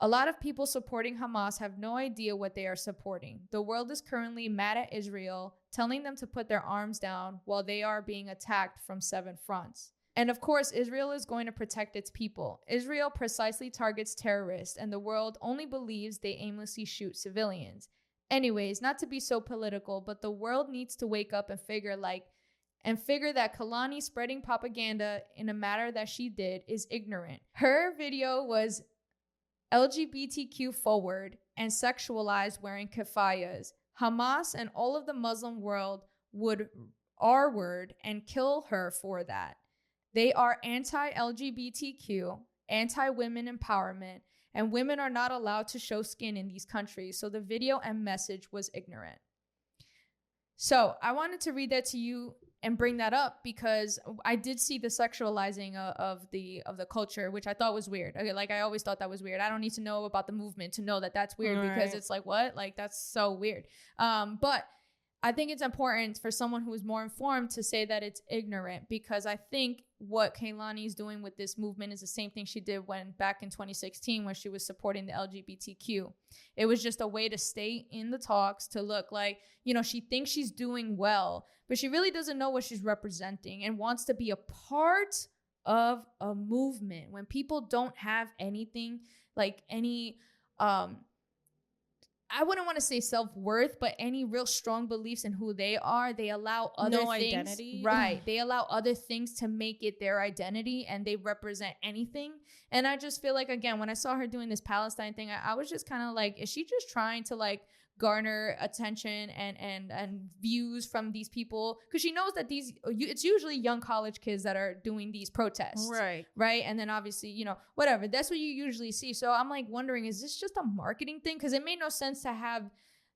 Speaker 3: A lot of people supporting Hamas have no idea what they are supporting. The world is currently mad at Israel, telling them to put their arms down while they are being attacked from 7 fronts. And of course, Israel is going to protect its people. Israel precisely targets terrorists, and the world only believes they aimlessly shoot civilians. Anyways, not to be so political, but the world needs to wake up and figure that Kehlani spreading propaganda in a matter that she did is ignorant. Her video was LGBTQ forward and sexualized, wearing kafayas. Hamas and all of the Muslim world would R-word and kill her for that. They are anti-LGBTQ, anti-women empowerment, and women are not allowed to show skin in these countries. So the video and message was ignorant. So I wanted to read that to you and bring that up because I did see the sexualizing of the culture, which I thought was weird. Okay, like I always thought that was weird. I don't need to know about the movement to know that that's weird, because it's like, what? Like, that's so weird. But I think it's important for someone who is more informed to say that it's ignorant, because I think what Kehlani is doing with this movement is the same thing she did back in 2016 when she was supporting the LGBTQ. It was just a way to stay in the talks, to look like, you know, she thinks she's doing well, but she really doesn't know what she's representing and wants to be a part of a movement. When people don't have anything, like any I wouldn't want to say self-worth, but any real strong beliefs in who they are, they allow other things.
Speaker 5: Identity.
Speaker 3: Right. They allow other things to make it their identity, and they represent anything. And I just feel like, again, when I saw her doing this Palestine thing, I was just kind of like, is she just trying to like garner attention and views from these people? Because she knows that it's usually young college kids that are doing these protests, right? And then obviously, you know, whatever, that's what you usually see. So I'm like wondering, is this just a marketing thing? Because it made no sense to have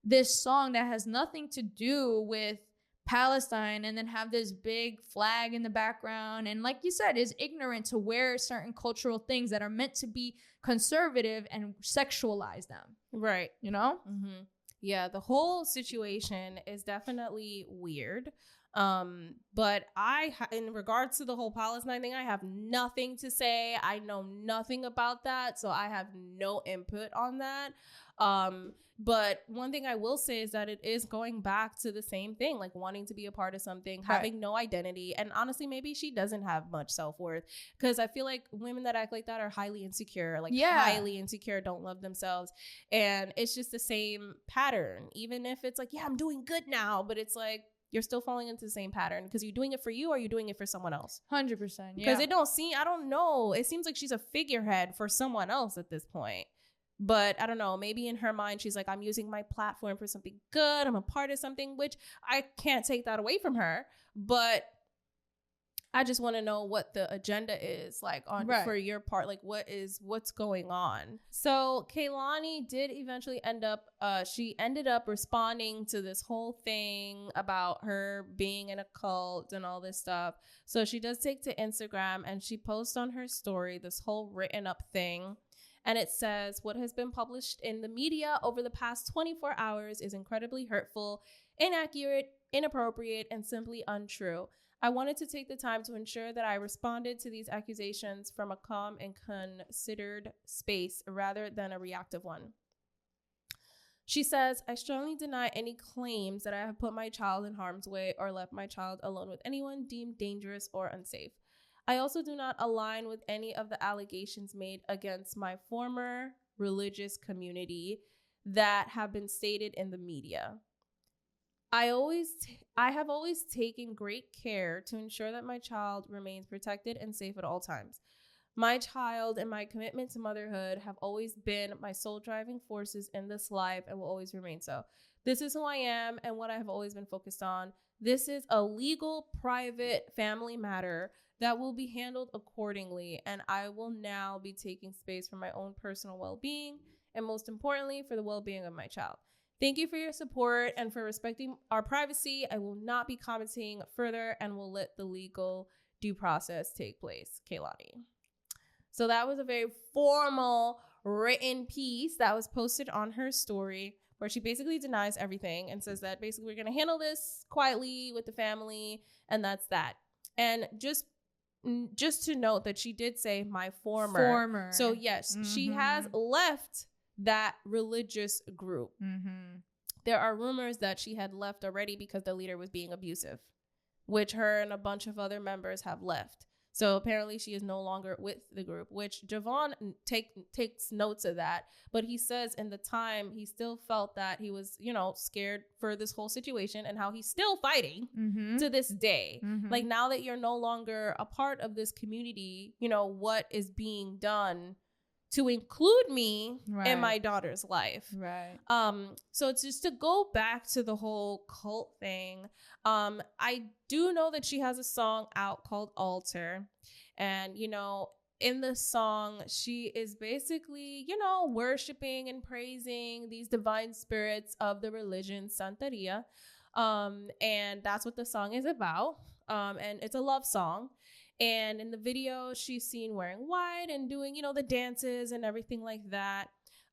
Speaker 3: this song that has nothing to do with Palestine and then have this big flag in the background, and like you said, is ignorant to wear certain cultural things that are meant to be conservative and sexualize them,
Speaker 5: right?
Speaker 3: You know?
Speaker 5: Yeah, the whole situation is definitely weird. But in regards to the whole Palestine thing, I have nothing to say. I know nothing about that, so I have no input on that. But one thing I will say is that it is going back to the same thing, like wanting to be a part of something, having no identity. And honestly, maybe she doesn't have much self-worth, because I feel like women that act like that are highly insecure, highly insecure, don't love themselves. And it's just the same pattern, even if it's like, yeah, I'm doing good now, but it's like, you're still falling into the same pattern, because you're doing it for you or you're doing it for someone else.
Speaker 3: 100%.
Speaker 5: Because I don't know. It seems like she's a figurehead for someone else at this point. But I don't know, maybe in her mind, she's like, I'm using my platform for something good. I'm a part of something, which I can't take that away from her. But I just want to know what the agenda is like for your part, like what's going on. So Kehlani did eventually she ended up responding to this whole thing about her being in a cult and all this stuff. So she does take to Instagram and she posts on her story this whole written up thing. And it says, what has been published in the media over the past 24 hours is incredibly hurtful, inaccurate, inappropriate, and simply untrue. I wanted to take the time to ensure that I responded to these accusations from a calm and considered space rather than a reactive one. She says, I strongly deny any claims that I have put my child in harm's way or left my child alone with anyone deemed dangerous or unsafe. I also do not align with any of the allegations made against my former religious community that have been stated in the media. I have always taken great care to ensure that my child remains protected and safe at all times. My child and my commitment to motherhood have always been my sole driving forces in this life and will always remain so. This is who I am and what I have always been focused on. This is a legal, private family matter that will be handled accordingly, and I will now be taking space for my own personal well-being and, most importantly, for the well-being of my child. Thank you for your support and for respecting our privacy. I will not be commenting further and will let the legal due process take place. Kehlani. So that was a very formal written piece that was posted on her story where she basically denies everything and says that basically we're going to handle this quietly with the family, and that's that. And just to note that she did say my former. So yes, she has left that religious group. There are rumors that she had left already because the leader was being abusive, which her and a bunch of other members have left. So apparently she is no longer with the group, which Javon takes notes of that. But he says in the time he still felt that he was, scared for this whole situation and how he's still fighting to this day. Like now that you're no longer a part of this community, what is being done to include me in my daughter's life. So it's just to go back to the whole cult thing. I do know that she has a song out called Altar. And, in the song, she is basically, worshiping and praising these divine spirits of the religion Senteria. And that's what the song is about. And it's a love song. And in the video, she's seen wearing white and doing, the dances and everything like that.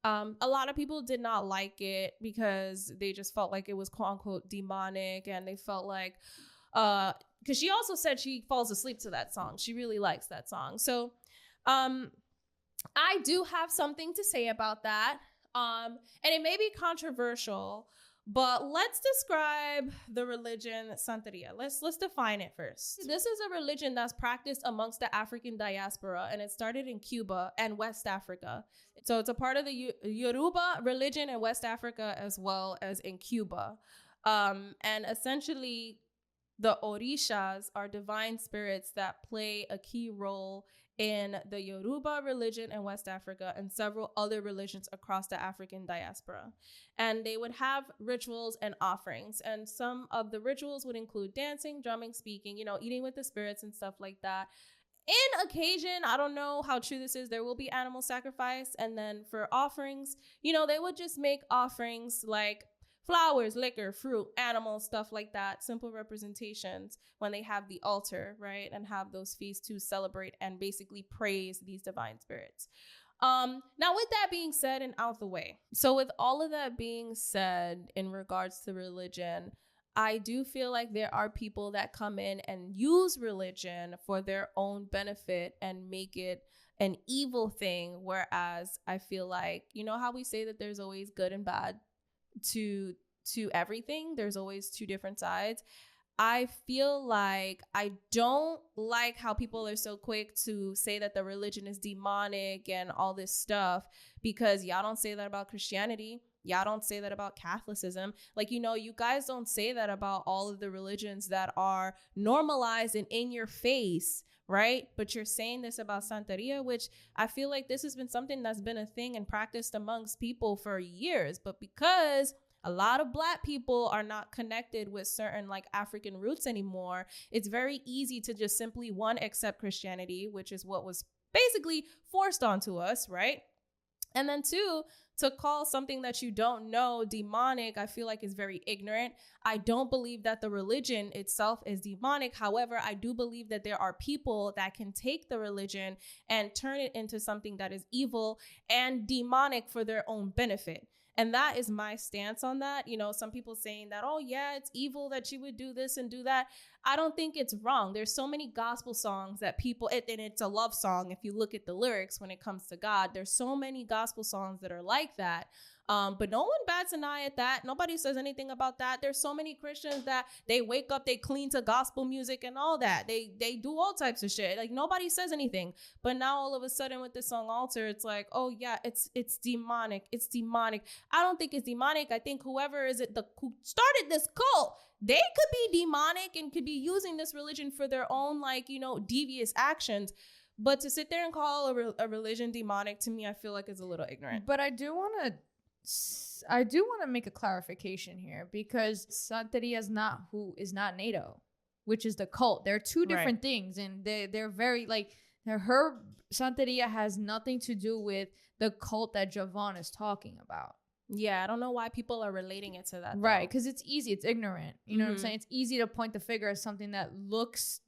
Speaker 5: A lot of people did not like it because they just felt like it was quote unquote demonic. And they felt like, because she also said she falls asleep to that song. She really likes that song. So I do have something to say about that. And it may be controversial, but let's describe the religion Senteria. Let's define it first. This is a religion that's practiced amongst the African diaspora, and it started in Cuba and West Africa. So it's a part of the Yoruba religion in West Africa as well as in Cuba. And essentially, the Orishas are divine spirits that play a key role in the Yoruba religion in West Africa and several other religions across the African diaspora. And they would have rituals and offerings. And some of the rituals would include dancing, drumming, speaking, eating with the spirits and stuff like that. In occasion, I don't know how true this is, there will be animal sacrifice. And then for offerings, they would just make offerings like flowers, liquor, fruit, animals, stuff like that. Simple representations when they have the altar, right? And have those feasts to celebrate and basically praise these divine spirits. Now, with that being said and out the way. So with all of that being said in regards to religion, I do feel like there are people that come in and use religion for their own benefit and make it an evil thing. Whereas I feel like, how we say that there's always good and bad to everything, there's always two different sides. I feel like I don't like how people are so quick to say that the religion is demonic and all this stuff, because y'all don't say that about Christianity. Y'all don't say that about Catholicism. Like, you guys don't say that about all of the religions that are normalized and in your face, right? But you're saying this about Senteria, which I feel like this has been something that's been a thing and practiced amongst people for years. But because a lot of Black people are not connected with certain like African roots anymore. It's very easy to just simply, one, accept Christianity, which is what was basically forced onto us, right? And then two, to call something that you don't know demonic, I feel like is very ignorant. I don't believe that the religion itself is demonic. However, I do believe that there are people that can take the religion and turn it into something that is evil and demonic for their own benefit. And that is my stance on that. You know, some people saying that, oh yeah, it's evil that you would do this and do that. I don't think it's wrong. There's so many gospel songs that people, and it's a love song. If you look at the lyrics when it comes to God, there's so many gospel songs that are like that. But no one bats an eye at that. Nobody says anything about that. There's so many Christians that they wake up, they clean to gospel music and all that. They do all types of shit. Like nobody says anything. But now all of a sudden with this song Altar, it's like, oh yeah, it's demonic. It's demonic. I don't think it's demonic. I think whoever who started this cult, they could be demonic and could be using this religion for their own, like, you know, devious actions. But to sit there and call a religion demonic, to me, I feel like is a little ignorant.
Speaker 3: But I do want to make a clarification here, because Senteria is not NATO, which is the cult. They're two different things, and they're very like her Senteria has nothing to do with the cult that Javon is talking about.
Speaker 5: Yeah, I don't know why people are relating it to that.
Speaker 3: Right, because it's easy, it's ignorant. You know what I'm saying? It's easy to point the finger at something that looks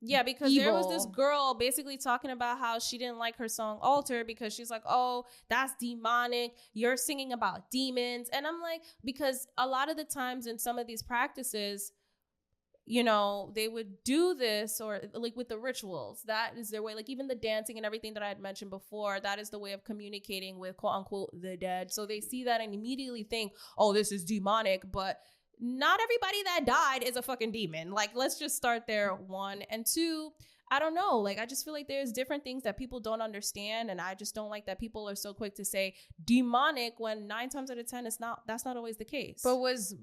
Speaker 5: because
Speaker 3: evil.
Speaker 5: There was this girl basically talking about how she didn't like her song Altar because she's like, oh, that's demonic. You're singing about demons. And I'm like, because a lot of the times in some of these practices, you know, they would do this, or like with the rituals, that is their way. Like even the dancing and everything that I had mentioned before, that is the way of communicating with quote unquote the dead. So they see that and immediately think, oh, this is demonic. But not everybody that died is a fucking demon. Like, let's just start there, one. And two, I don't know. Like, I just feel like there's different things that people don't understand. And I just don't like that people are so quick to say demonic when 9 times out of 10, that's not always the case.
Speaker 3: But was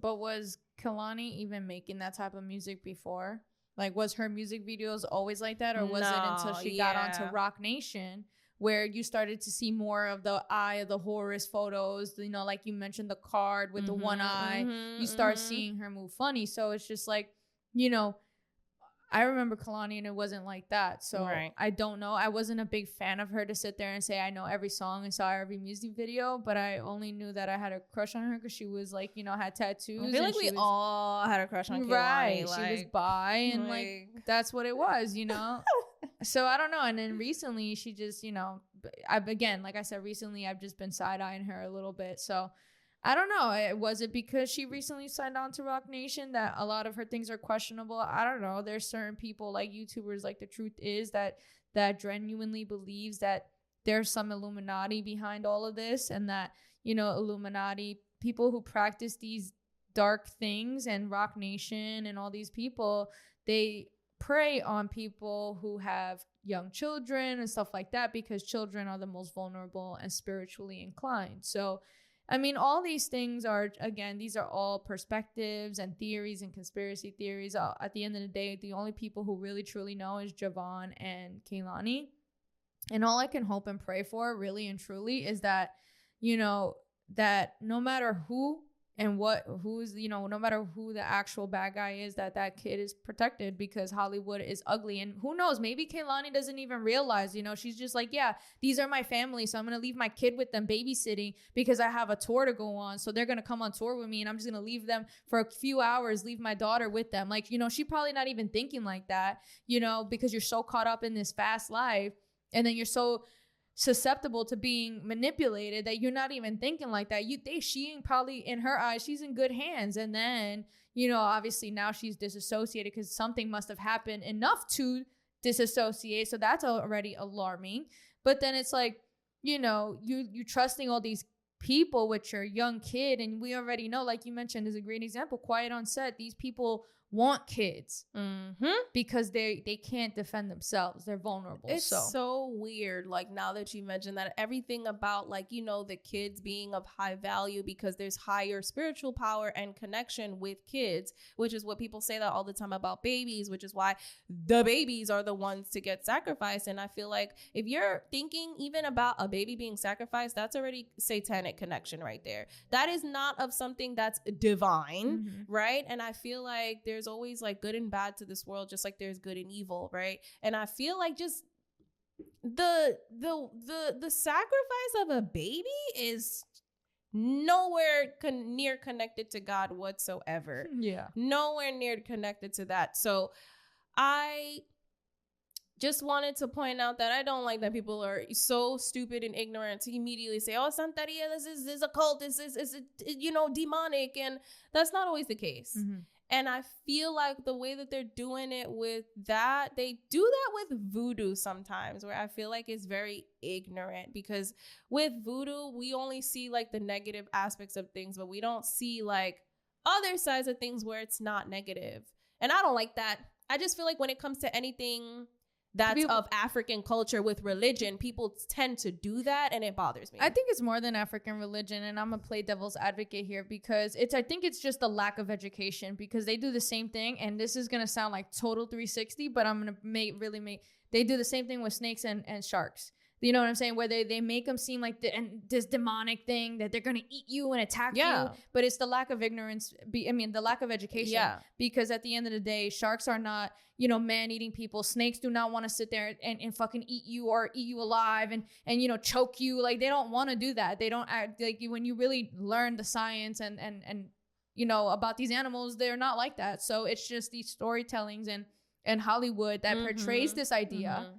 Speaker 3: Kehlani even making that type of music before? Like, was her music videos always like that? Or was it until she got onto Rock Nation, where you started to see more of the Eye of the Horus photos, you know, like you mentioned the card with the one eye, you start seeing her move funny. So it's just like, you know, I remember Kehlani and it wasn't like that. So I don't know. I wasn't a big fan of her to sit there and say I know every song and saw every music video, but I only knew that I had a crush on her because she was like, you know, had tattoos.
Speaker 5: I feel like we all had a crush on Kehlani.
Speaker 3: Right.
Speaker 5: Like,
Speaker 3: she was bi and like that's what it was, you know? So I don't know. And then recently she just, you know, again, like I said, recently I've just been side-eyeing her a little bit. So I don't know. Was it because she recently signed on to Rock Nation that a lot of her things are questionable? I don't know. There's certain people like YouTubers, like The Truth Is, that genuinely believes that there's some Illuminati behind all of this, and that, you know, Illuminati people who practice these dark things, and Rock Nation and all these people, they prey on people who have young children and stuff like that, because children are the most vulnerable and spiritually inclined. So I mean, all these things are, again, these are all perspectives and theories and conspiracy theories. At the end of the day, the only people who really truly know is Javon and Kehlani. And all I can hope and pray for, really and truly, is that, you know, that no matter who and who's, you know, no matter who the actual bad guy is, that kid is protected, because Hollywood is ugly. And who knows, maybe Kehlani doesn't even realize, you know, she's just like, yeah, these are my family, so I'm going to leave my kid with them babysitting because I have a tour to go on. So they're going to come on tour with me, and I'm just going to leave them for a few hours, leave my daughter with them. Like, you know, she probably not even thinking like that, you know, because you're so caught up in this fast life, and then you're so susceptible to being manipulated that you're not even thinking like that. She probably, in her eyes, she's in good hands. And then, you know, obviously now she's disassociated because something must have happened enough to disassociate. So that's already alarming. But then it's like, you know, you trusting all these people with your young kid, and we already know, like you mentioned, is a great example. Quiet on Set. These people want kids because they can't defend themselves. They're vulnerable.
Speaker 5: It's so weird. Like, now that you mentioned that, everything about, like, you know, the kids being of high value because there's higher spiritual power and connection with kids, which is what people say that all the time about babies, which is why the babies are the ones to get sacrificed. And I feel like if you're thinking even about a baby being sacrificed, that's already satanic connection right there. That is not of something that's divine, right? And I feel like there's always like good and bad to this world, just like there's good and evil, right? And I feel like just the sacrifice of a baby is nowhere near connected to God whatsoever. Nowhere near connected to that. So I just wanted to point out that I don't like that people are so stupid and ignorant to immediately say, oh, Senteria, this is a cult, this is you know, demonic. And that's not always the case. And I feel like the way that they're doing it with that, they do that with voodoo sometimes, where I feel like it's very ignorant, because with voodoo, we only see like the negative aspects of things, but we don't see like other sides of things where it's not negative. And I don't like that. I just feel like when it comes to anything that's of African culture with religion, people tend to do that, and it bothers me.
Speaker 3: I think it's more than African religion, and I'm gonna play devil's advocate here because I think it's just the lack of education, because they do the same thing, and this is gonna sound like total 360, but I'm gonna they do the same thing with snakes and sharks. You know what I'm saying? Where they make them seem like this demonic thing that they're going to eat you and attack you. But it's the lack of ignorance. The lack of education. Yeah. Because at the end of the day, sharks are not, you know, man-eating people. Snakes do not want to sit there and fucking eat you or eat you alive and you know, choke you. Like, they don't want to do that. They don't act like, when you really learn the science and you know, about these animals, they're not like that. So it's just these storytellings and Hollywood that portrays this idea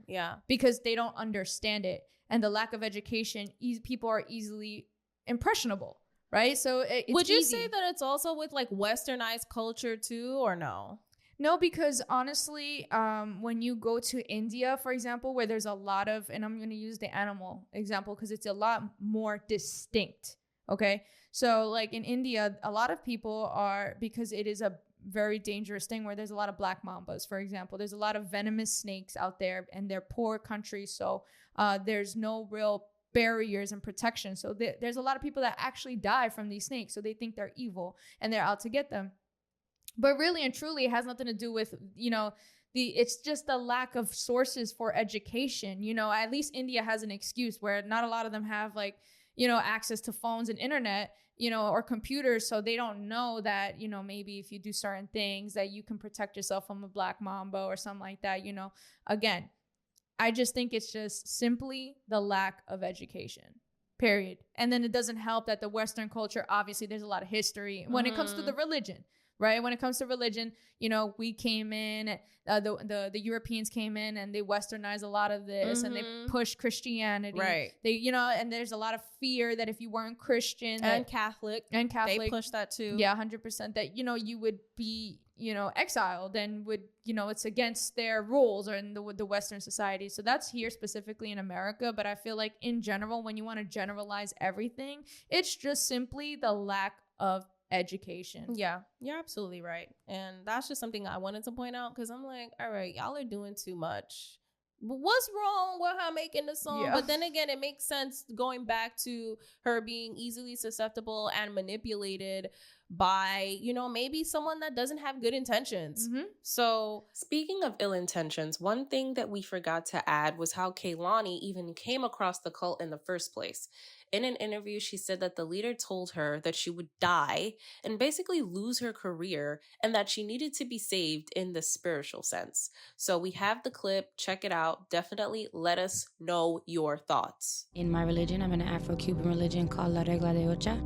Speaker 3: because they don't understand it, and the lack of education, people are easily impressionable, right? So
Speaker 5: would you say that it's also with like westernized culture too, or no?
Speaker 3: No, because honestly, when you go to India, for example, where there's a lot of, and I'm going to use the animal example because it's a lot more distinct. Okay. So like in India, a lot of people are, because it is a very dangerous thing where there's a lot of black mambas, for example. There's a lot of venomous snakes out there, and they're poor countries. So there's no real barriers and protection. So there's a lot of people that actually die from these snakes. So they think they're evil and they're out to get them. But really and truly, it has nothing to do with, you know, it's just the lack of sources for education. You know, at least India has an excuse where not a lot of them have, like, you know, access to phones and internet, you know, or computers. So they don't know that, you know, maybe if you do certain things that you can protect yourself from a black mamba or something like that, you know. Again, I just think it's just simply the lack of education, period. And then it doesn't help that the Western culture, obviously there's a lot of history when it comes to the religion, right? When it comes to religion, you know, we came in, the Europeans came in and they westernized a lot of this and they pushed Christianity. Right. They, you know, and there's a lot of fear that if you weren't Christian
Speaker 5: and Catholic, they pushed that too.
Speaker 3: Yeah, 100%, that, you know, you would be, you know, exiled and would, you know, it's against their rules or in the Western society. So that's here specifically in America. But I feel like in general, when you want to generalize everything, it's just simply the lack of education.
Speaker 5: Yeah, you're absolutely right. And that's just something I wanted to point out, because I'm like, all right, y'all are doing too much. What's wrong with her making the song? But then again, it makes sense going back to her being easily susceptible and manipulated by, you know, maybe someone that doesn't have good intentions. So
Speaker 4: speaking of ill intentions, one thing that we forgot to add was how Kehlani even came across the cult in the first place. In an interview, she said that the leader told her that she would die and basically lose her career, and that she needed to be saved in the spiritual sense. So we have the clip. Check it out. Definitely let us know your thoughts.
Speaker 1: In my religion, I'm in an Afro-Cuban religion called La Regla de Ocha.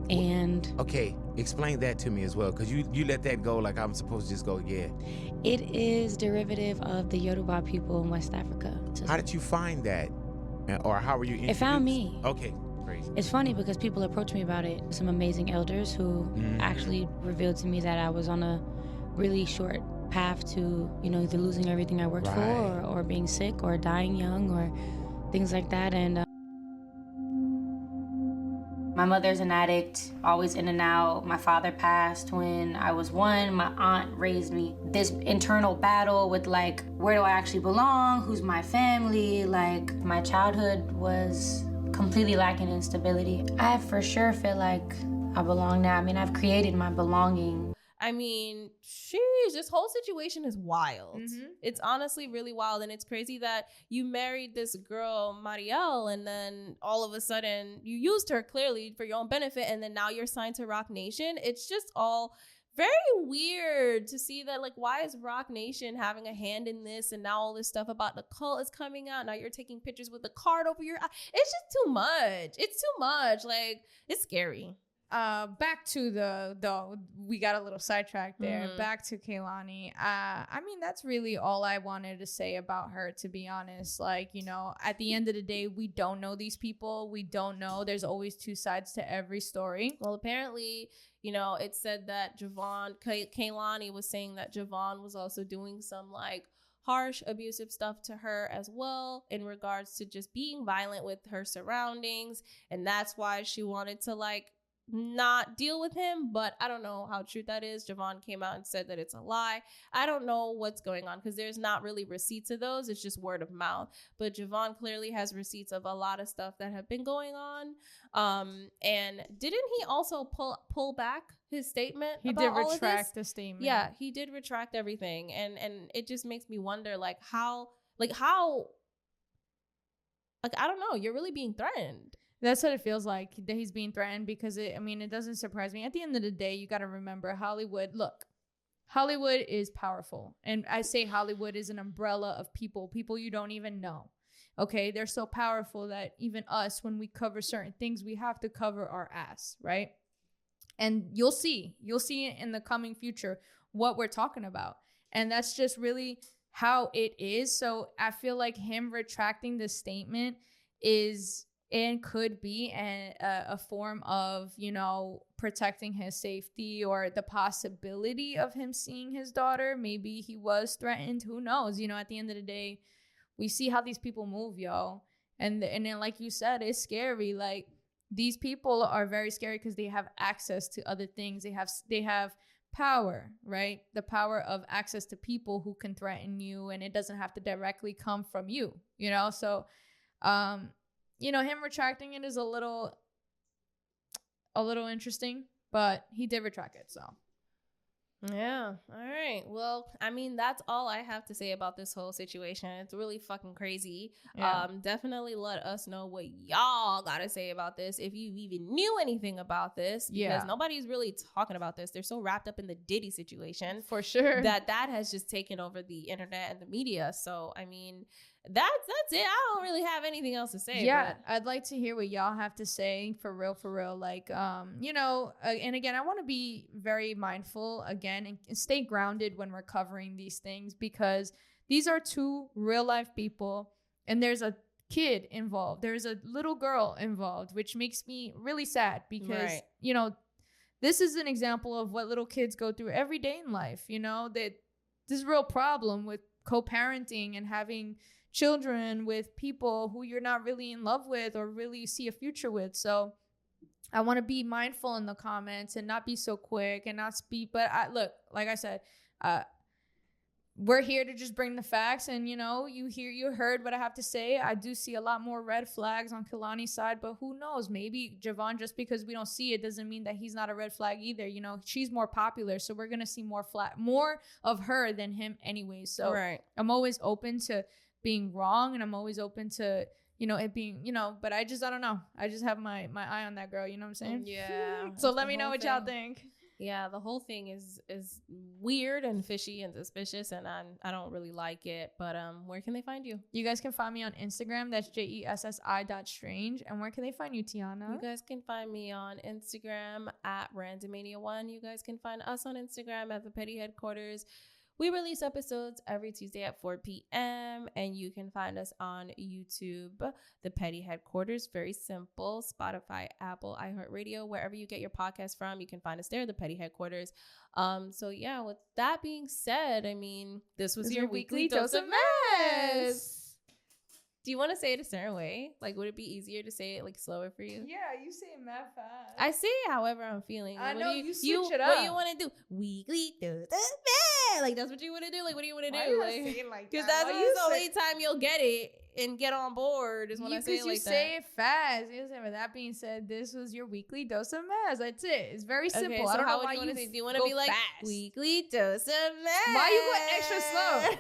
Speaker 1: And
Speaker 2: okay, explain that to me as well, because you let that go like I'm supposed to just go, yeah.
Speaker 1: It is derivative of the Yoruba people in West Africa.
Speaker 2: How did you find that? Or how were you introduced?
Speaker 1: It found me.
Speaker 2: Okay, great.
Speaker 1: It's funny because people approach me about it. Some amazing elders who actually revealed to me that I was on a really short path to, you know, either losing everything I worked for or being sick or dying young or things like that. And My mother's an addict, always in and out. My father passed when I was 1. My aunt raised me. This internal battle with like, where do I actually belong? Who's my family? Like, my childhood was completely lacking in stability. I for sure feel like I belong now. I mean, I've created my belonging.
Speaker 5: I mean, sheesh, this whole situation is wild. It's honestly really wild. And it's crazy that you married this girl, Marielle, and then all of a sudden you used her clearly for your own benefit. And then now you're signed to Roc Nation. It's just all very weird to see that. Like, why is Roc Nation having a hand in this? And now all this stuff about the cult is coming out. Now you're taking pictures with the card over your eye. It's just too much. It's too much. Like, it's scary.
Speaker 3: Back to the we got a little sidetracked there. Back to Kehlani. I mean, that's really all I wanted to say about her, to be honest. Like, you know, at the end of the day, we don't know these people. We don't know. There's always two sides to every story.
Speaker 5: Well, apparently, you know, it said that Kehlani was saying that Javon was also doing some like harsh, abusive stuff to her as well in regards to just being violent with her surroundings. And that's why she wanted to like not deal with him, but I don't know how true that is. Javon came out and said that it's a lie. I don't know what's going on because there's not really receipts of those. It's just word of mouth. But Javon clearly has receipts of a lot of stuff that have been going on. And didn't he also pull back his statement?
Speaker 3: He did retract the statement.
Speaker 5: Yeah, he did retract everything, and it just makes me wonder, like how, like I don't know. You're really being threatened.
Speaker 3: That's what it feels like, that he's being threatened, because it doesn't surprise me. At the end of the day, you got to remember Hollywood. Look, Hollywood is powerful. And I say Hollywood is an umbrella of people you don't even know. Okay. They're so powerful that even us, when we cover certain things, we have to cover our ass. Right. And you'll see in the coming future what we're talking about. And that's just really how it is. So I feel like him retracting the statement is and could be a form of, you know, protecting his safety, or the possibility of him seeing his daughter. Maybe he was threatened. Who knows? You know, at the end of the day, we see how these people move, yo. And then, like you said, it's scary. Like, these people are very scary because they have access to other things. They have power, right? The power of access to people who can threaten you, and it doesn't have to directly come from you, you know? So, you know, him retracting it is a little interesting, but he did retract it, so.
Speaker 5: Yeah. All right. Well, I mean, that's all I have to say about this whole situation. It's really fucking crazy. Yeah. Definitely let us know what y'all got to say about this, if you even knew anything about this, because nobody's really talking about this. They're so wrapped up in the Diddy situation,
Speaker 3: for sure,
Speaker 5: that has just taken over the internet and the media. So, I mean, that's it. I don't really have anything else to say.
Speaker 3: Yeah, but I'd like to hear what y'all have to say, for real. Like, you know, and again, I want to be very mindful again and stay grounded when we're covering these things, because these are two real life people, and there's a kid involved. There's a little girl involved, which makes me really sad, because, you know, this is an example of what little kids go through every day in life. You know, that this real problem with co-parenting and having children with people who you're not really in love with or really see a future with. So I want to be mindful in the comments and not be so quick and not speak. But look, like I said, we're here to just bring the facts, and, you know, you heard what I have to say. I do see a lot more red flags on Kehlani's side, but who knows? Maybe Javon, just because we don't see it doesn't mean that he's not a red flag either. You know, she's more popular, so we're gonna see more of her than him anyway. So I'm always open to being wrong, and I'm always open to, you know, it being, you know, but I don't know. I just have my eye on that girl, you know what I'm saying?
Speaker 5: Yeah.
Speaker 3: So let me know what y'all think.
Speaker 5: Yeah, the whole thing is weird and fishy and suspicious, and I don't really like it. But where can they find you?
Speaker 3: You guys can find me on Instagram. That's JESSI.strange. And where can they find you, Tiana?
Speaker 5: You guys can find me on Instagram at Randomania1. You guys can find us on Instagram at the Petty Headquarters. We release episodes every Tuesday at 4 p.m. And you can find us on YouTube, The Petty Headquarters. Very simple. Spotify, Apple, iHeartRadio, wherever you get your podcast from, you can find us there, The Petty Headquarters. So yeah, with that being said, I mean, this was your weekly dose of mess. Do you want to say it a certain way? Like, would it be easier to say it like slower for you?
Speaker 3: Yeah, you say it mad fast.
Speaker 5: I say it however I'm feeling.
Speaker 3: I
Speaker 5: Like,
Speaker 3: know, you switch it up.
Speaker 5: What do you want to do? Weekly dose of mad. Like, that's what you want to do? Like, what do you want to do? Like, because that's the only time you'll get it and get on board is when I say it like that.
Speaker 3: You say it fast. You say, with that being said, this was your weekly dose of maz. That's it. It's very simple.
Speaker 5: Okay, so
Speaker 3: I don't
Speaker 5: how
Speaker 3: know why
Speaker 5: you want to say? Do you want
Speaker 3: go
Speaker 5: to be like
Speaker 3: fast.
Speaker 5: weekly dose of maz?
Speaker 3: Why you going extra slow?